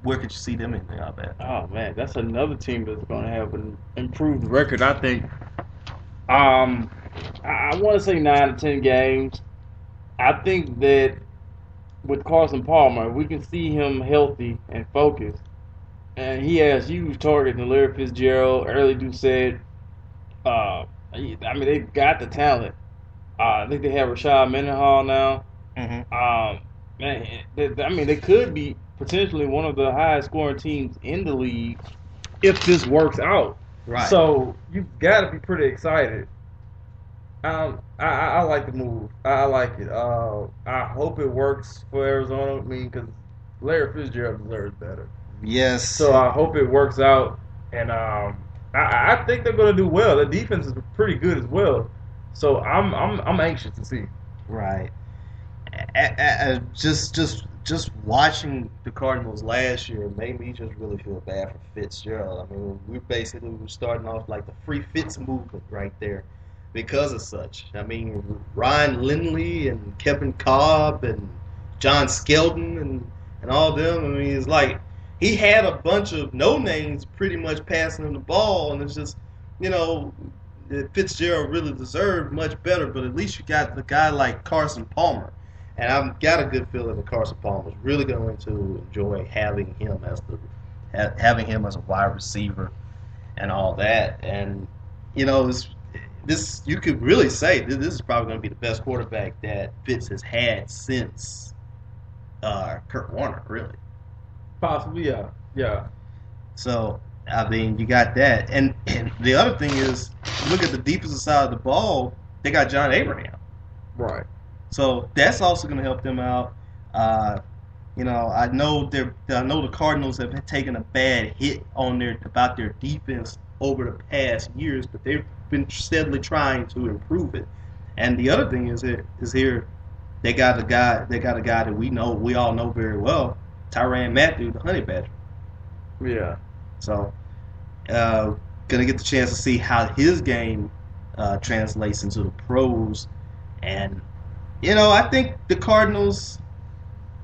Where could you see them ending up at? Oh man, that's another team that's going to have an improved record, I think. I want to say 9 to 10 games. I think that with Carson Palmer, we can see him healthy and focused, and he has huge targets. And Larry Fitzgerald, Early Doucette. They've got the talent. I think they have Rashad Mendenhall now. Mm-hmm. They could be potentially one of the highest scoring teams in the league if this works out. Right. So you've got to be pretty excited. I like the move. I like it. I hope it works for Arizona. Because Larry Fitzgerald deserves better. Yes. So I hope it works out, and I think they're going to do well. The defense is pretty good as well. So I'm anxious to see. Right. Just watching the Cardinals last year made me just really feel bad for Fitzgerald. I mean, we basically were starting off like the free Fitz movement right there because of such. I mean, Ryan Lindley and Kevin Cobb and John Skelton and all them. I mean, it's like he had a bunch of no-names pretty much passing him the ball, and it's just, Fitzgerald really deserved much better, but at least you got the guy like Carson Palmer. And I've got a good feeling that Carson Palmer is really going to enjoy having him as a wide receiver and all that. And this you could really say this is probably going to be the best quarterback that Fitz has had since Kurt Warner, really. Possibly, yeah. So I mean, you got that, and the other thing is, look at the defensive side of the ball. They got John Abraham. Right. So that's also going to help them out. I know the Cardinals have taken a bad hit about their defense over the past years, but they've been steadily trying to improve it. And the other thing is they got a guy that we all know very well, Tyrann Mathieu, the Honey Badger. Yeah. So, gonna get the chance to see how his game translates into the pros. And I think the Cardinals,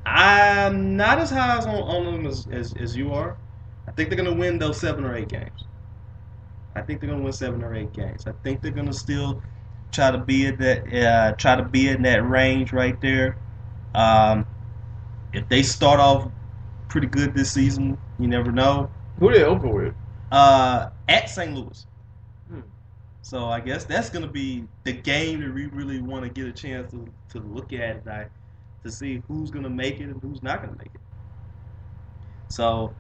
I'm not as high on them as you are. I think they're going to win those 7 or 8 games. I think they're going to win 7 or 8 games. I think they're going to still try to be in that range right there. If they start off pretty good this season, you never know. Who they open with? At St. Louis. So I guess that's going to be the game that we really want to get a chance to look at tonight to see who's going to make it and who's not going to make it. So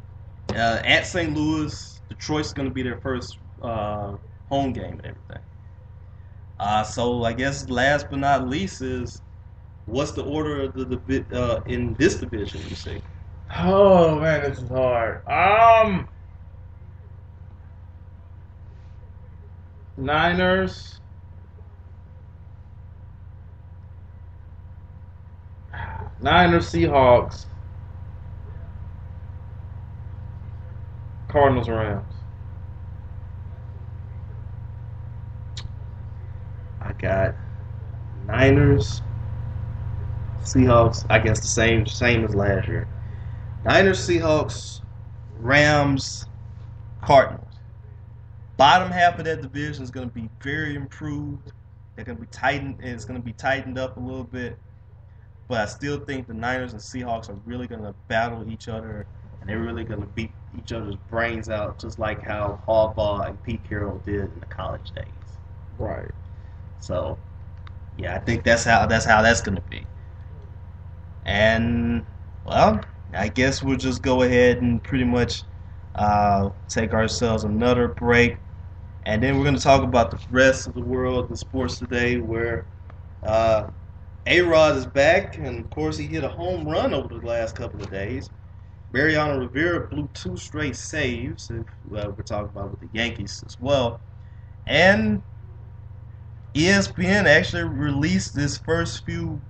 at St. Louis, Detroit's going to be their first home game and everything. So I guess last but not least is what's the order of the in this division, you see? Oh man, this is hard. Niners, Seahawks, Cardinals, Rams. I got Niners, Seahawks. I guess the same as last year. Niners, Seahawks, Rams, Cardinals. bottom half of that division is going to be very improved. They're going to be tightened. It's going to be tightened up a little bit. But I still think the Niners and Seahawks are really going to battle each other, and they're really going to beat each other's brains out, just like how Harbaugh and Pete Carroll did in the college days. Right. So, yeah, I think that's how that's going to be. And, well, I guess we'll just go ahead and pretty much take ourselves another break. And then we're going to talk about the rest of the world in sports today, where A-Rod is back, and of course he hit a home run over the last couple of days. Mariano Rivera blew 2 straight saves, if we're talking about with the Yankees as well. And ESPN actually released its first few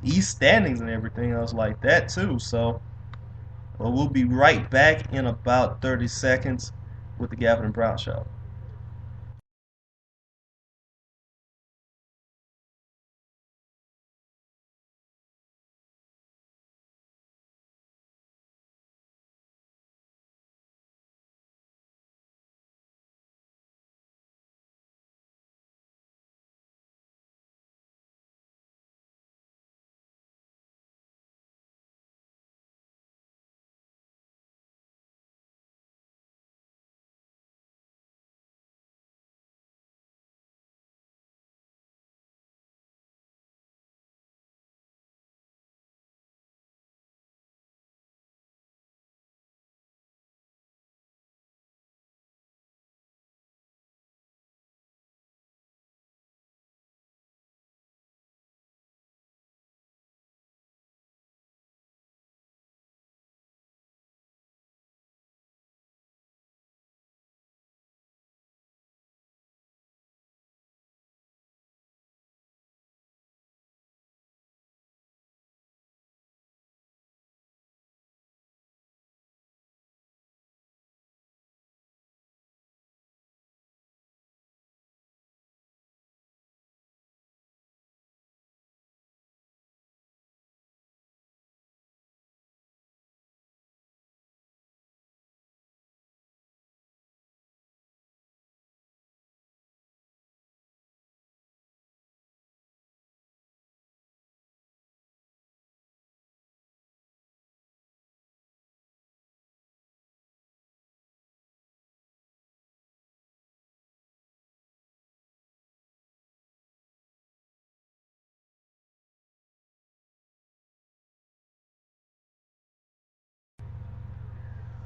East standings and everything else like that too. So we'll be right back in about 30 seconds with the Gafford and Brown Show.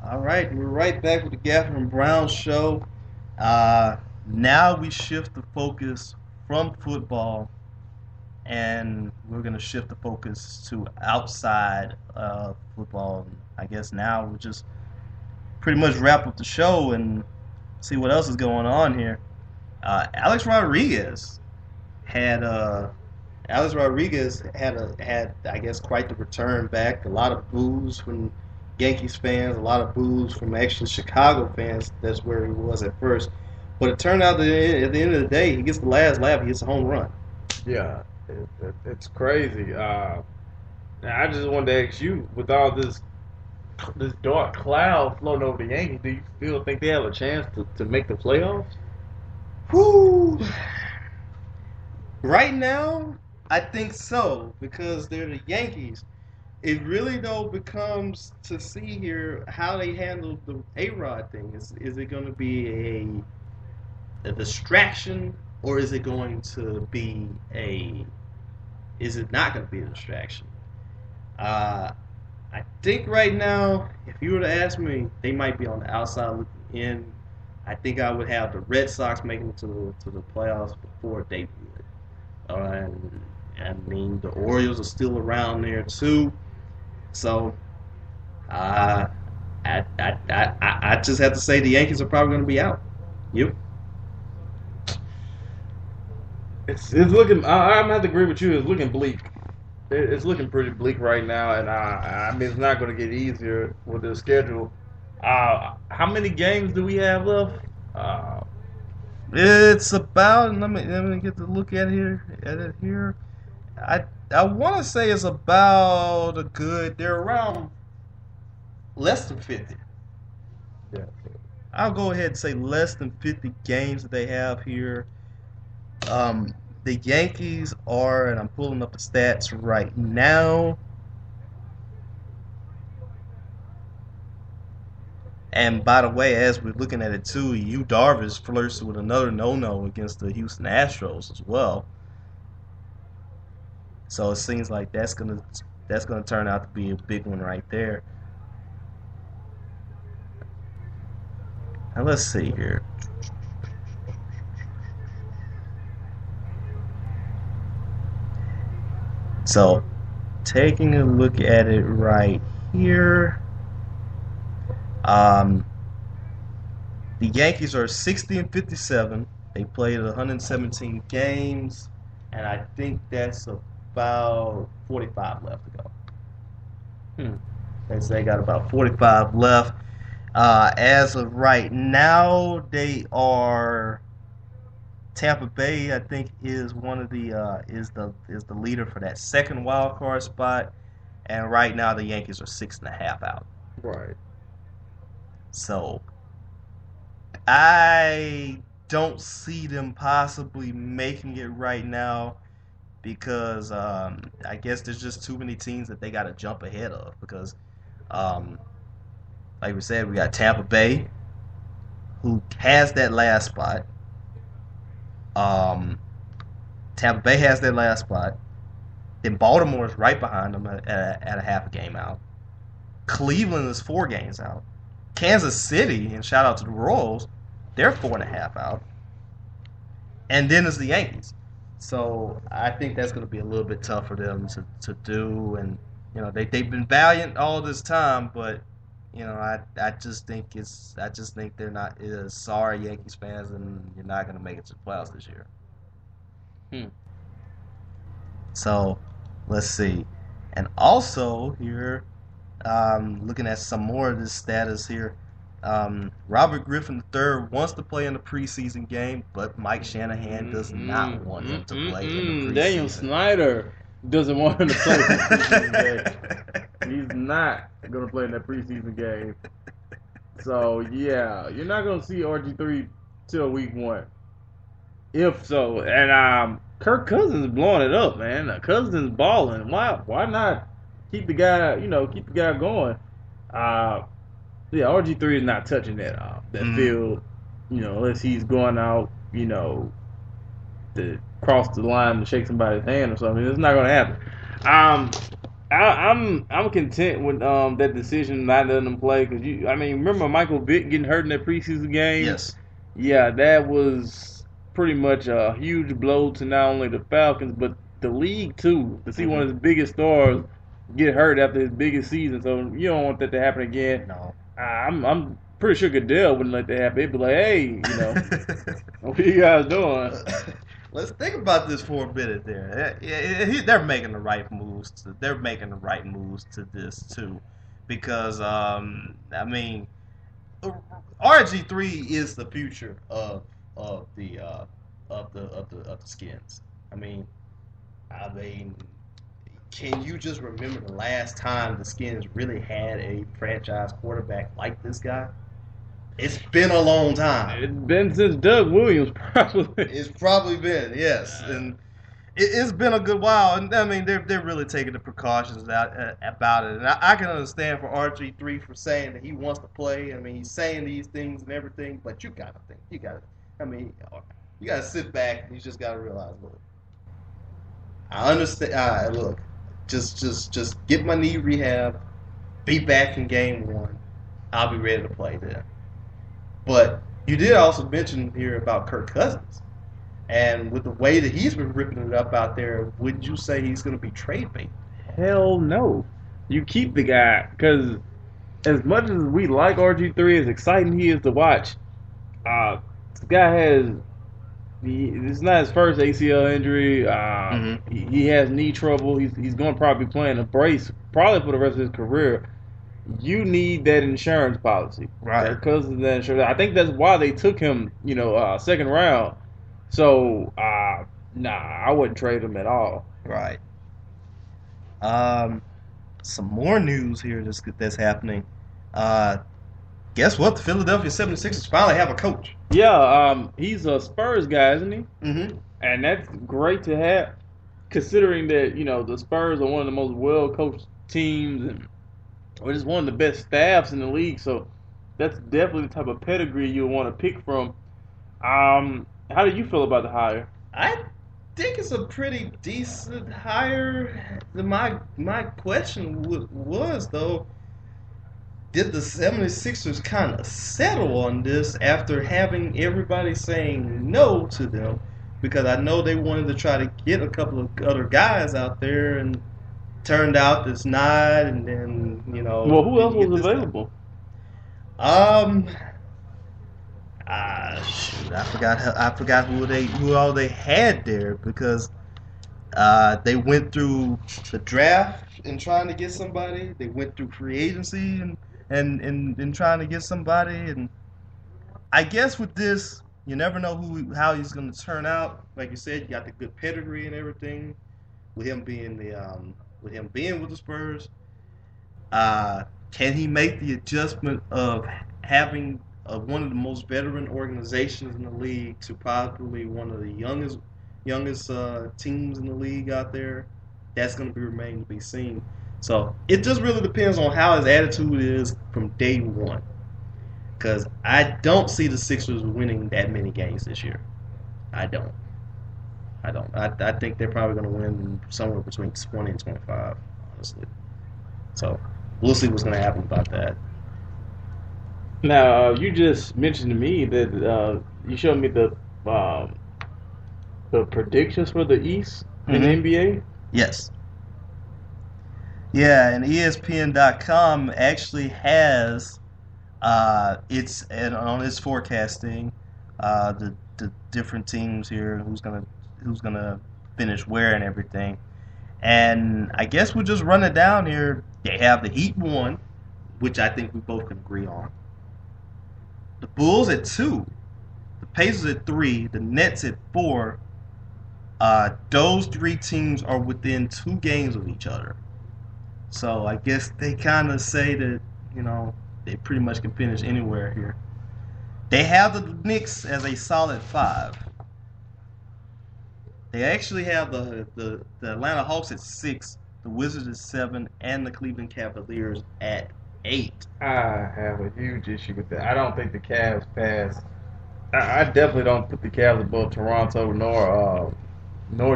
All right, we're right back with the Gafford and Brown Show. Now we shift the focus from football, and we're going to shift the focus to outside of football. I guess now we'll just pretty much wrap up the show and see what else is going on here. Alex Rodriguez had I guess quite the return back. A lot of boos from Yankees fans, a lot of boos from actually Chicago fans. That's where he was at first. But it turned out that at the end of the day, he gets the last laugh. He gets a home run. Yeah, it's crazy. Now I just wanted to ask you, with all this dark cloud floating over the Yankees, do you still think they have a chance to make the playoffs? Whoo! Right now, I think so, because they're the Yankees. It really, though, becomes to see here how they handle the A-Rod thing. Is it going to be a distraction, or is it going to be is it not going to be a distraction? I think right now, if you were to ask me, they might be on the outside looking in. I think I would have the Red Sox making it to the playoffs before they would. And I mean, the Orioles are still around there too. So, I just have to say the Yankees are probably going to be out. You? It's looking. I'm gonna have to agree with you. It's looking bleak. It's looking pretty bleak right now, and I mean it's not going to get easier with the schedule. How many games do we have left? It's about. Let me get to look at it here. I want to say it's about a good. They're around less than 50. Yeah. I'll go ahead and say less than 50 games that they have here. The Yankees are, and I'm pulling up the stats right now. And by the way, as we're looking at it too, Yu Darvish flirts with another no-no against the Houston Astros as well. So it seems like that's gonna turn out to be a big one right there. Now let's see here. So taking a look at it right here. The Yankees are 60-57. They played 117 games, and I think that's about 45 left to go. They got about 45 left. As of right now, they are Tampa Bay. I think is one of the is the leader for that second wild card spot, and right now the Yankees are 6.5 out. Right. So I don't see them possibly making it right now because I guess there's just too many teams that they got to jump ahead of because, like we said, we got Tampa Bay, who has that last spot. Tampa Bay has that last spot. Then Baltimore is right behind them at a half a game out. Cleveland is 4 games out. Kansas City, and shout out to the Royals, they're 4.5 out. And then it's the Yankees. So I think that's going to be a little bit tough for them to do. And, you know, they've been valiant all this time, but, you know, I just think they're not sorry Yankees fans, and you're not going to make it to the playoffs this year. So let's see. And also here, looking at some more of this status here, Robert Griffin III wants to play in the preseason game, but Mike Shanahan does not want him to play in the preseason. Daniel Snyder doesn't want him to play in the preseason game. He's not going to play in that preseason game. So, yeah, you're not going to see RG3 till week 1. If so. And Kirk Cousins is blowing it up, man. Cousins balling. Why not keep the guy going? Yeah, RG3 is not touching that field, you know, unless he's going out, you know, to cross the line to shake somebody's hand or something. It's not going to happen. I'm content with that decision not letting them play because remember Michael Vick getting hurt in that preseason game? Yes. Yeah, that was pretty much a huge blow to not only the Falcons but the league too. To see one of his biggest stars get hurt after his biggest season, so you don't want that to happen again. No. I'm pretty sure Goodell wouldn't let that happen. He'd be like, hey, you know, what are you guys doing? Let's think about this for a minute there. They're making the right moves. They're making the right moves to this too, because RG3 is the future of the Skins. Can you just remember the last time the Skins really had a franchise quarterback like this guy? It's been a long time. It's been since Doug Williams, probably. It's probably been, yes. And it's been a good while. And, they're really taking the precautions about it. And I can understand for RG3 for saying that he wants to play. He's saying these things and everything. But you got to think. You got to sit back and you just got to realize, look, I understand. Look, just get my knee rehab, be back in game 1. I'll be ready to play then. But you did also mention here about Kirk Cousins. And with the way that he's been ripping it up out there, would you say he's going to be trade bait? Hell no. You keep the guy because as much as we like RG3, as exciting he is to watch, this guy it's not his first ACL injury. He has knee trouble. He's going to probably be playing a brace probably for the rest of his career. You need that insurance policy, right? Because of that insurance. I think that's why they took him, second round. So, I wouldn't trade him at all. Right. Some more news here that's happening. guess what? The Philadelphia 76ers finally have a coach. Yeah, he's a Spurs guy, isn't he? Mm-hmm. And that's great to have, considering that the Spurs are one of the most well-coached teams and or just one of the best staffs in the league. So that's definitely the type of pedigree you'll want to pick from. How do you feel about the hire? I think it's a pretty decent hire. My question was, though, did the 76ers kind of settle on this after having everybody saying no to them? Because I know they wanted to try to get a couple of other guys out there, and turned out it's not, and then, Well, who else was available? Shoot, I forgot who all they had there, because they went through the draft in trying to get somebody. They went through free agency and trying to get somebody. And I guess with this, you never know how he's going to turn out. Like you said, you got the good pedigree and everything with him being with the Spurs. Can he make the adjustment of having one of the most veteran organizations in the league to probably one of the youngest teams in the league out there? That's going to remain to be seen. So it just really depends on how his attitude is from day one. Because I don't see the Sixers winning that many games this year. I don't. I think they're probably going to win somewhere between 20 and 25, honestly. So we'll see what's going to happen about that. Now, you just mentioned to me that you showed me the predictions for the East in the NBA. Yes. Yeah, and ESPN.com actually has on its forecasting the different teams here, who's gonna finish where and everything. And I guess we'll just run it down here. They have the Heat 1, which I think we both can agree on. The Bulls at 2, the Pacers at 3, the Nets at 4. Those three teams are within 2 games of each other. So I guess they kind of say that, they pretty much can finish anywhere here. They have the Knicks as a solid 5. They actually have the Atlanta Hawks at 6, the Wizards at 7, and the Cleveland Cavaliers at 8. I have a huge issue with that. I don't think the Cavs pass. I definitely don't put the Cavs above Toronto nor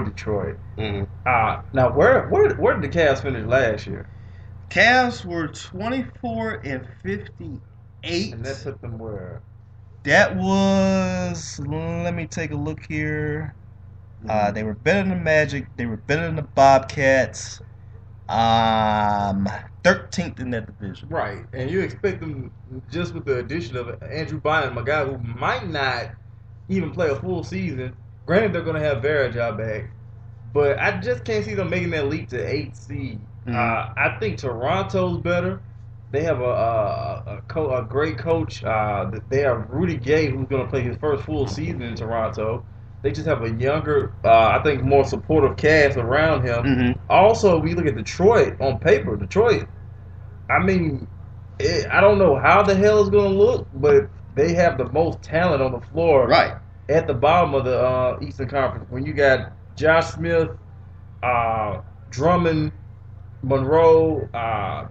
Detroit. Mm-hmm. Now, where did the Cavs finish last year? Cavs were 24 and 58. And that put them where? That was, let me take a look here. They were better than the Magic. They were better than the Bobcats. 13th in that division. Right, and you expect them, just with the addition of Andrew Bynum, a guy who might not even play a full season. Granted, they're going to have Varejao back, but I just can't see them making that leap to 8th seed. Mm-hmm. I think Toronto's better. They have a great coach. They have Rudy Gay, who's going to play his first full season in Toronto. They just have a younger, I think, more supportive cast around him. Mm-hmm. Also, we look at Detroit on paper. Detroit, I mean, I don't know how the hell it's going to look, but they have the most talent on the floor. Right. At the bottom of the Eastern Conference. When you got Josh Smith, Drummond, Monroe,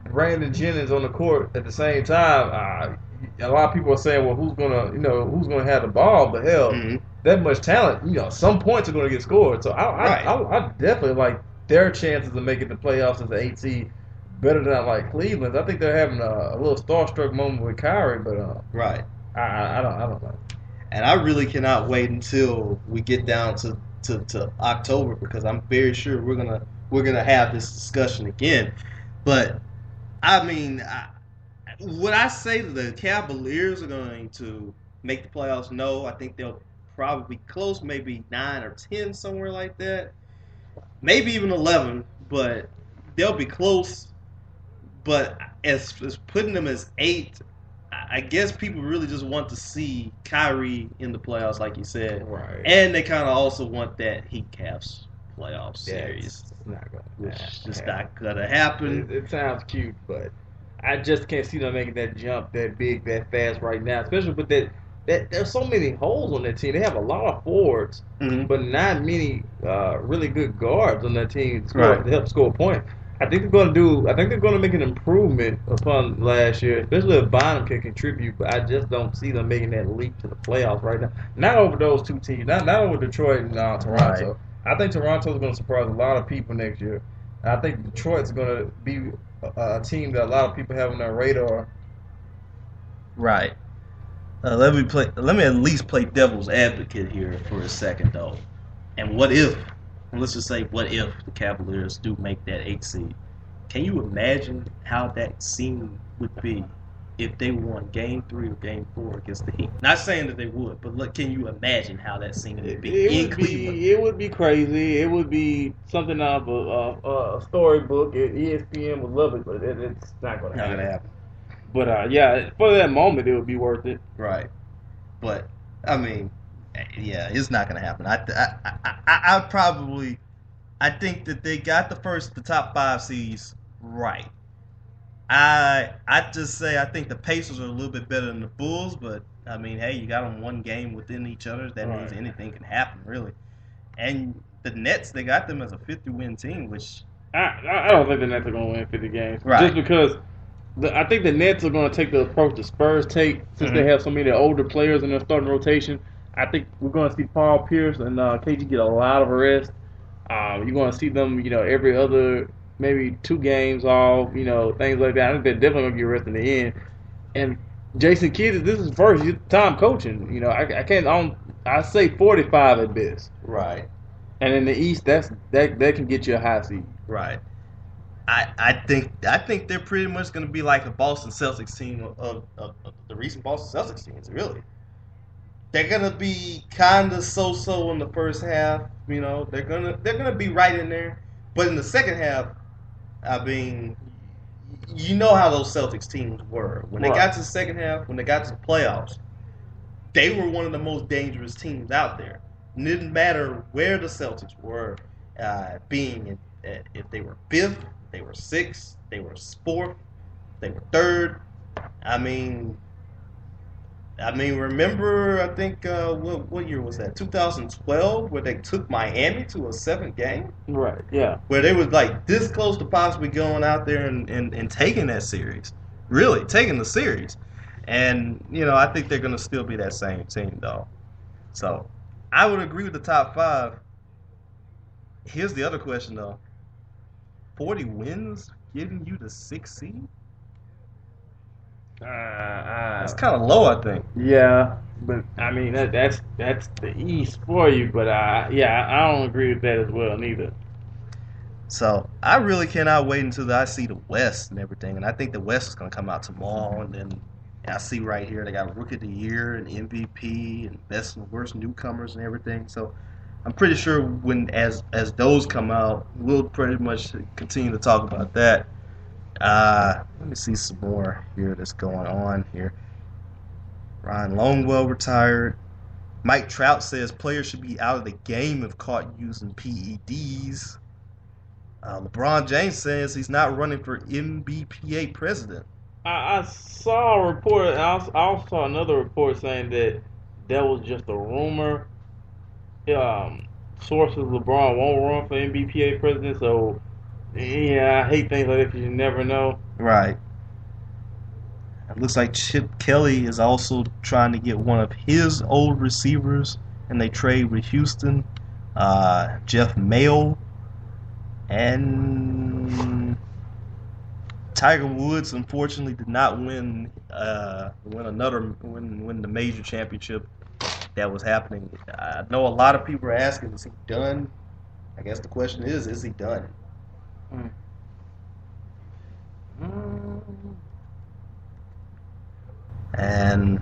Brandon Jennings on the court at the same time, a lot of people are saying, well, who's gonna have the ball? But hell, that much talent, some points are gonna get scored. So I definitely like their chances of making the playoffs as an 8 seed better than I like Cleveland's. I think they're having a little starstruck moment with Kyrie, but right. I don't know. And I really cannot wait until we get down to October, because I'm very sure we're gonna have this discussion again. But I mean, would I say that the Cavaliers are going to make the playoffs? No, I think they'll probably be close, maybe 9 or 10, somewhere like that. Maybe even 11, but they'll be close. But as putting them as 8, I guess people really just want to see Kyrie in the playoffs, like you said. Right. And they kind of also want that Heat Cavs playoff series. It's not gonna which is just not going to happen. It sounds cute, but I just can't see them making that jump that big, that fast right now. Especially with that there's so many holes on that team. They have a lot of forwards, but not many really good guards on that team to help score a point. I think they're going to make an improvement upon last year, especially if Bynum can contribute. But I just don't see them making that leap to the playoffs right now. Not over those two teams. Not over Detroit and Toronto. Right. I think Toronto's going to surprise a lot of people next year. I think Detroit's going to be a team that a lot of people have on their radar. Right. Let me at least play devil's advocate here for a second, though. And let's just say, what if the Cavaliers do make that 8th seed? Can you imagine how that scene would be if they won Game 3 or Game 4 against the Heat? Not saying that they would, but look, can you imagine how that scene would be in Cleveland? It would be crazy. It would be something out of a storybook. ESPN would love it, but it's not going to happen. But yeah, for that moment, it would be worth it. Right. But I mean, yeah, it's not going to happen. I think that they got the top 5 seeds right. I just say I think the Pacers are a little bit better than the Bulls, but I mean, hey, you got them one game within each other. That means anything can happen, really. And the Nets, they got them as a 50-win team, which I don't think the Nets are going to win 50 games, right? Just because I think the Nets are going to take the approach the Spurs take, since they have so many older players in their starting rotation. I think we're going to see Paul Pierce and KG get a lot of rest. You're going to see them, every other maybe 2 games off, things like that. I think they're definitely going to get rest in the end. And Jason Kidd, this is first time coaching. I say 45 at best. Right. And in the East, that can get you a high seed. Right. I think they're pretty much going to be like a Boston Celtics team of the recent Boston Celtics teams, really. They're going to be kind of so-so in the first half. They're gonna be right in there. But in the second half, I mean, you know how those Celtics teams were. When they got to the second half, when they got to the playoffs, they were one of the most dangerous teams out there. It didn't matter where the Celtics were, if they were 5th, they were 6th, they were 4th, they were 3rd. I mean, remember, I think, what year was that? 2012, where they took Miami to a 7th game? Right, yeah. Where they was like this close to possibly going out there and taking that series. Really, taking the series. And, I think they're going to still be that same team, though. So, I would agree with the top 5. Here's the other question, though. 40 wins giving you the 6th seed? That's kind of low, I think. Yeah, but I mean that's the East for you. But I don't agree with that as well, neither. So I really cannot wait until I see the West and everything, and I think the West is going to come out tomorrow. And then I see right here they got Rookie of the Year and MVP and Best and Worst Newcomers and everything. So I'm pretty sure as those come out, we'll pretty much continue to talk about that. Let me see some more here that's going on here. Ryan Longwell retired. Mike Trout says players should be out of the game if caught using PEDs. LeBron James says he's not running for NBPA president. I saw a report. I also saw another report saying that was just a rumor. Sources LeBron won't run for NBPA president, so. Yeah, I hate things like that because you never know. Right. It looks like Chip Kelly is also trying to get one of his old receivers, and they trade with Houston, Jeff Mayo, and Tiger Woods. Unfortunately, did not win the major championship that was happening. I know a lot of people are asking, is he done? I guess the question is he done? And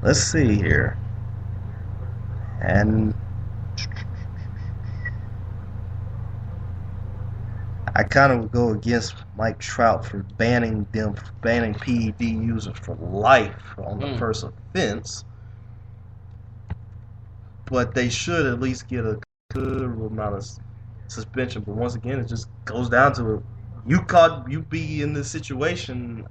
let's see here. And I kind of would go against Mike Trout for banning PED users for life on the first offense. But they should at least get a good amount of suspension. But once again, it just goes down to you be in this situation.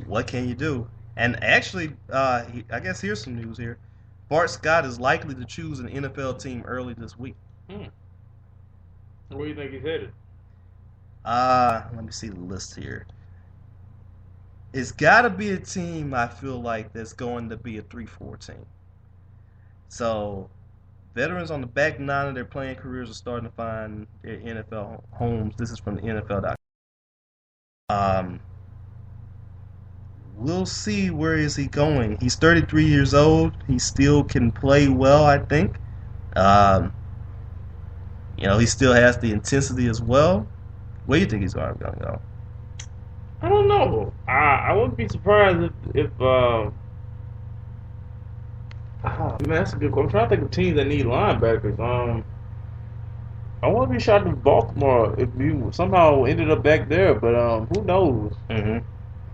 What can you do? And actually, I guess here's some news here. Bart Scott is likely to choose an NFL team early this week. Where do you think he's headed? Let me see the list here. It's got to be a team, I feel like, that's going to be a 3-4 team. So, veterans on the back nine of their playing careers are starting to find their NFL homes. This is from the NFL.com. We'll see where is he going. He's 33 years old. He still can play well, I think. He still has the intensity as well. Where do you think he's going to go? I don't know. I wouldn't be surprised if man, that's a good question. I'm trying to think of teams that need linebackers. I want to be shocked if Baltimore if you somehow ended up back there, but who knows? Mm-hmm.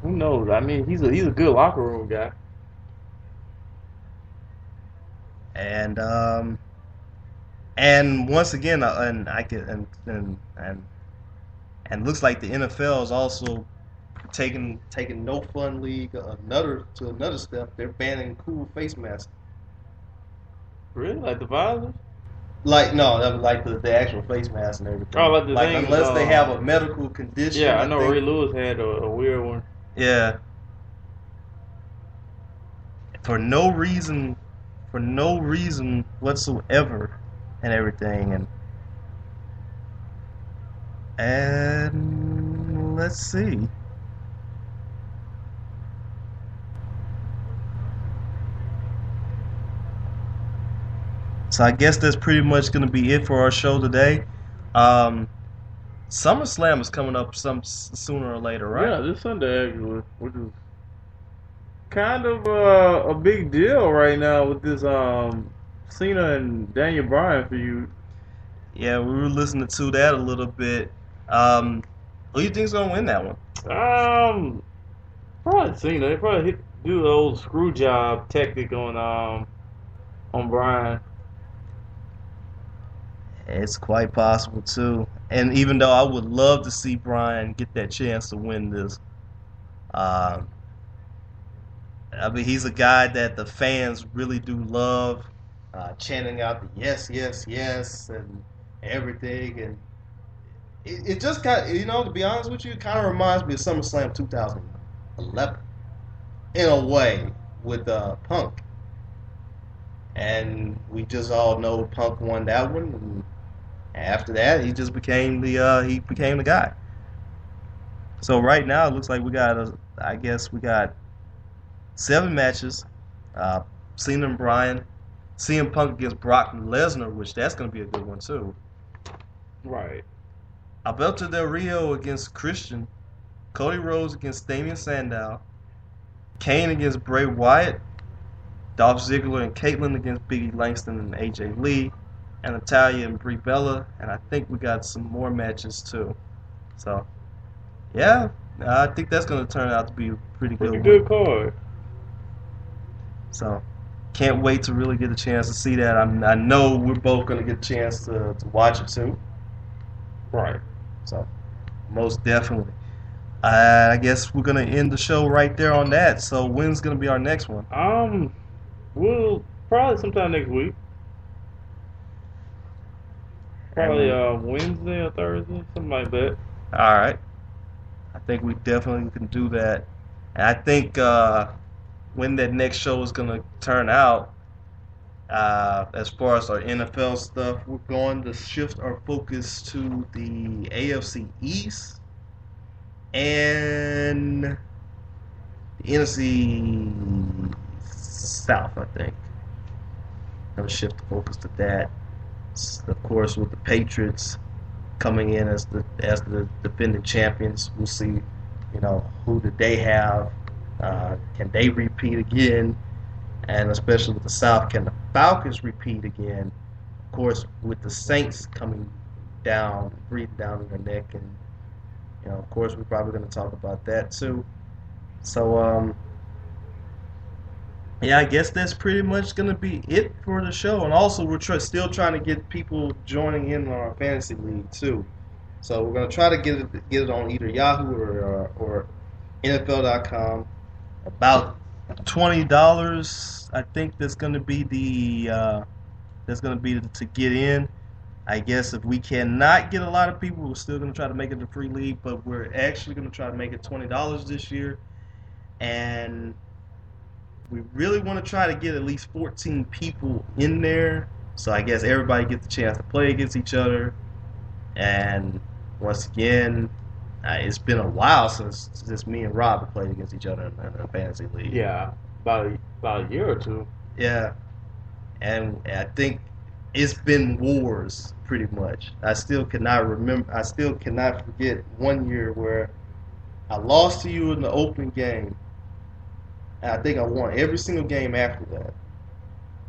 Who knows? I mean, he's a good locker room guy. And once again, and looks like the NFL is also taking no fun league another step. They're banning cool face masks. Really? Like the visors? Like the actual face mask and everything. Oh, like the thing, unless they have a medical condition. Yeah, I know Ray Lewis had a weird one. Yeah. For no reason whatsoever and everything. And let's see. So I guess that's pretty much going to be it for our show today. SummerSlam is coming up sooner or later, right? Yeah, this Sunday actually, which is kind of a big deal right now with this Cena and Daniel Bryan feud. Yeah, we were listening to that a little bit. Who do you think's gonna win that one? Probably Cena. They probably do the old screw job tactic on Bryan. It's quite possible too. And even though I would love to see Bryan get that chance to win this, I mean, he's a guy that the fans really do love, chanting out the yes, yes, yes, and everything. And it just got, to be honest with you, it kind of reminds me of SummerSlam 2011 in a way with Punk. And we just all know Punk won that one. And after that, he just became the guy. So right now, it looks like we got 7 matches. Cena and Bryan, CM Punk against Brock Lesnar, which that's going to be a good one too. Right. Alberto Del Rio against Christian, Cody Rhodes against Damian Sandow, Kane against Bray Wyatt, Dolph Ziggler and Caitlyn against Biggie Langston and AJ Lee, and Natalya and Brie Bella, and I think we got some more matches too. So, yeah, I think that's going to turn out to be a pretty good card. So, can't wait to really get a chance to see that. I know we're both going to get a chance to watch it too. Right. So, most definitely. I guess we're going to end the show right there on that. So, when's going to be our next one? We'll probably sometime next week. Probably Wednesday or Thursday, something like that. All right. I think we definitely can do that. And I think when that next show is going to turn out, as far as our NFL stuff, we're going to shift our focus to the AFC East and the NFC South, I think. Going to shift the focus to that. Of course, with the Patriots coming in as the defending champions, we'll see, who did they have? Can they repeat again? And especially with the South, can the Falcons repeat again? Of course, with the Saints coming down, breathing down in their neck, and of course, we're probably going to talk about that too. So, yeah, I guess that's pretty much gonna be it for the show. And also, we're still trying to get people joining in on our fantasy league too. So we're gonna try to get it on either Yahoo or NFL.com. About $20, I think that's gonna be to get in. I guess if we cannot get a lot of people, we're still gonna try to make it a free league, but we're actually gonna try to make it $20 this year, and we really want to try to get at least 14 people in there. So I guess everybody gets a chance to play against each other. And once again, it's been a while since me and Rob have played against each other in a fantasy league. Yeah, about a year or two. Yeah, and I think it's been wars pretty much. I still cannot forget one year where I lost to you in the open game. And I think I won every single game after that.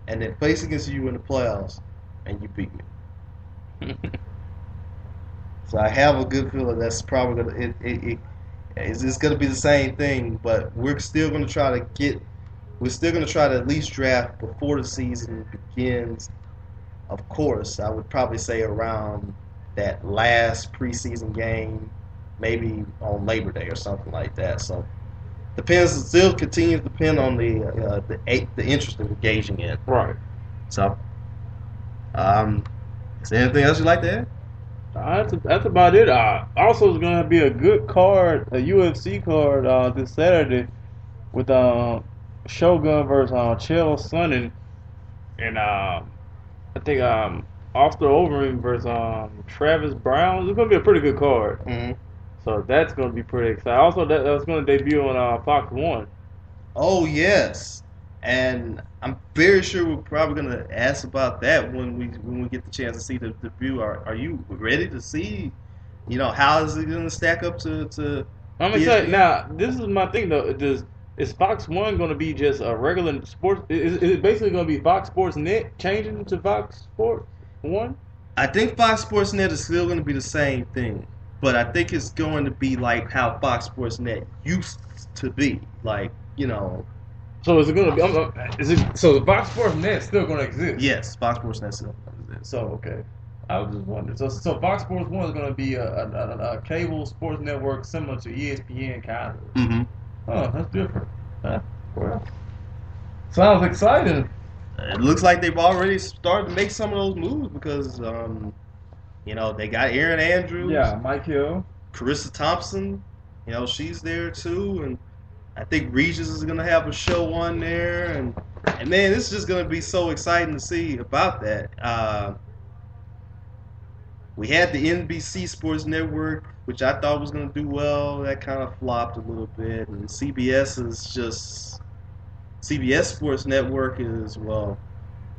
And then face against you in the playoffs, and you beat me. So I have a good feeling that's probably it's going to be the same thing. But we're still going to try to at least draft before the season begins. Of course, I would probably say around that last preseason game, maybe on Labor Day or something like that. So. Still continues to depend on the interest of engaging in. Right. So, is there anything else you'd like to add? That's about it. Also, it's going to be a good card, a UFC card this Saturday with Shogun versus Chael Sonnen, and I think Oscar Overeem versus Travis Brown. It's going to be a pretty good card. Mm-hmm. So that's going to be pretty exciting. Also, that's going to debut on Fox 1. Oh, yes. And I'm very sure we're probably going to ask about that when we get the chance to see the debut. Are you ready to see, how is it going to stack up to I'm excited. Now, this is my thing, though. Is Fox 1 going to be just a regular sports? Is it basically going to be Fox Sports Net changing to Fox Sports 1? I think Fox Sports Net is still going to be the same thing. But I think it's going to be like how Fox Sports Net used to be, So is it going to be? So the Fox Sports Net still going to exist? Yes, Fox Sports Net still exists. So okay, I was just wondering. So Fox Sports 1 is going to be a cable sports network similar to ESPN, kind of. Mm-hmm. Oh, that's different. Well, sounds exciting. It looks like they've already started to make some of those moves because. They got Erin Andrews. Yeah, Mike Hill. Carissa Thompson. She's there too. And I think Regis is going to have a show on there. And man, it's just going to be so exciting to see about that. We had the NBC Sports Network, which I thought was going to do well. That kind of flopped a little bit. And CBS Sports Network is,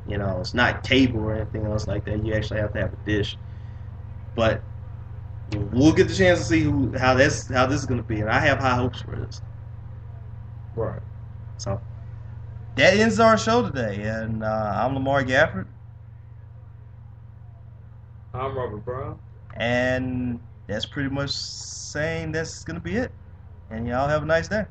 it's not cable or anything else like that. You actually have to have a dish. But we'll get the chance to see how this is going to be, and I have high hopes for this. Right. So that ends our show today, and I'm Lamar Gafford. I'm Robert Brown. And that's pretty much saying that's going to be it. And y'all have a nice day.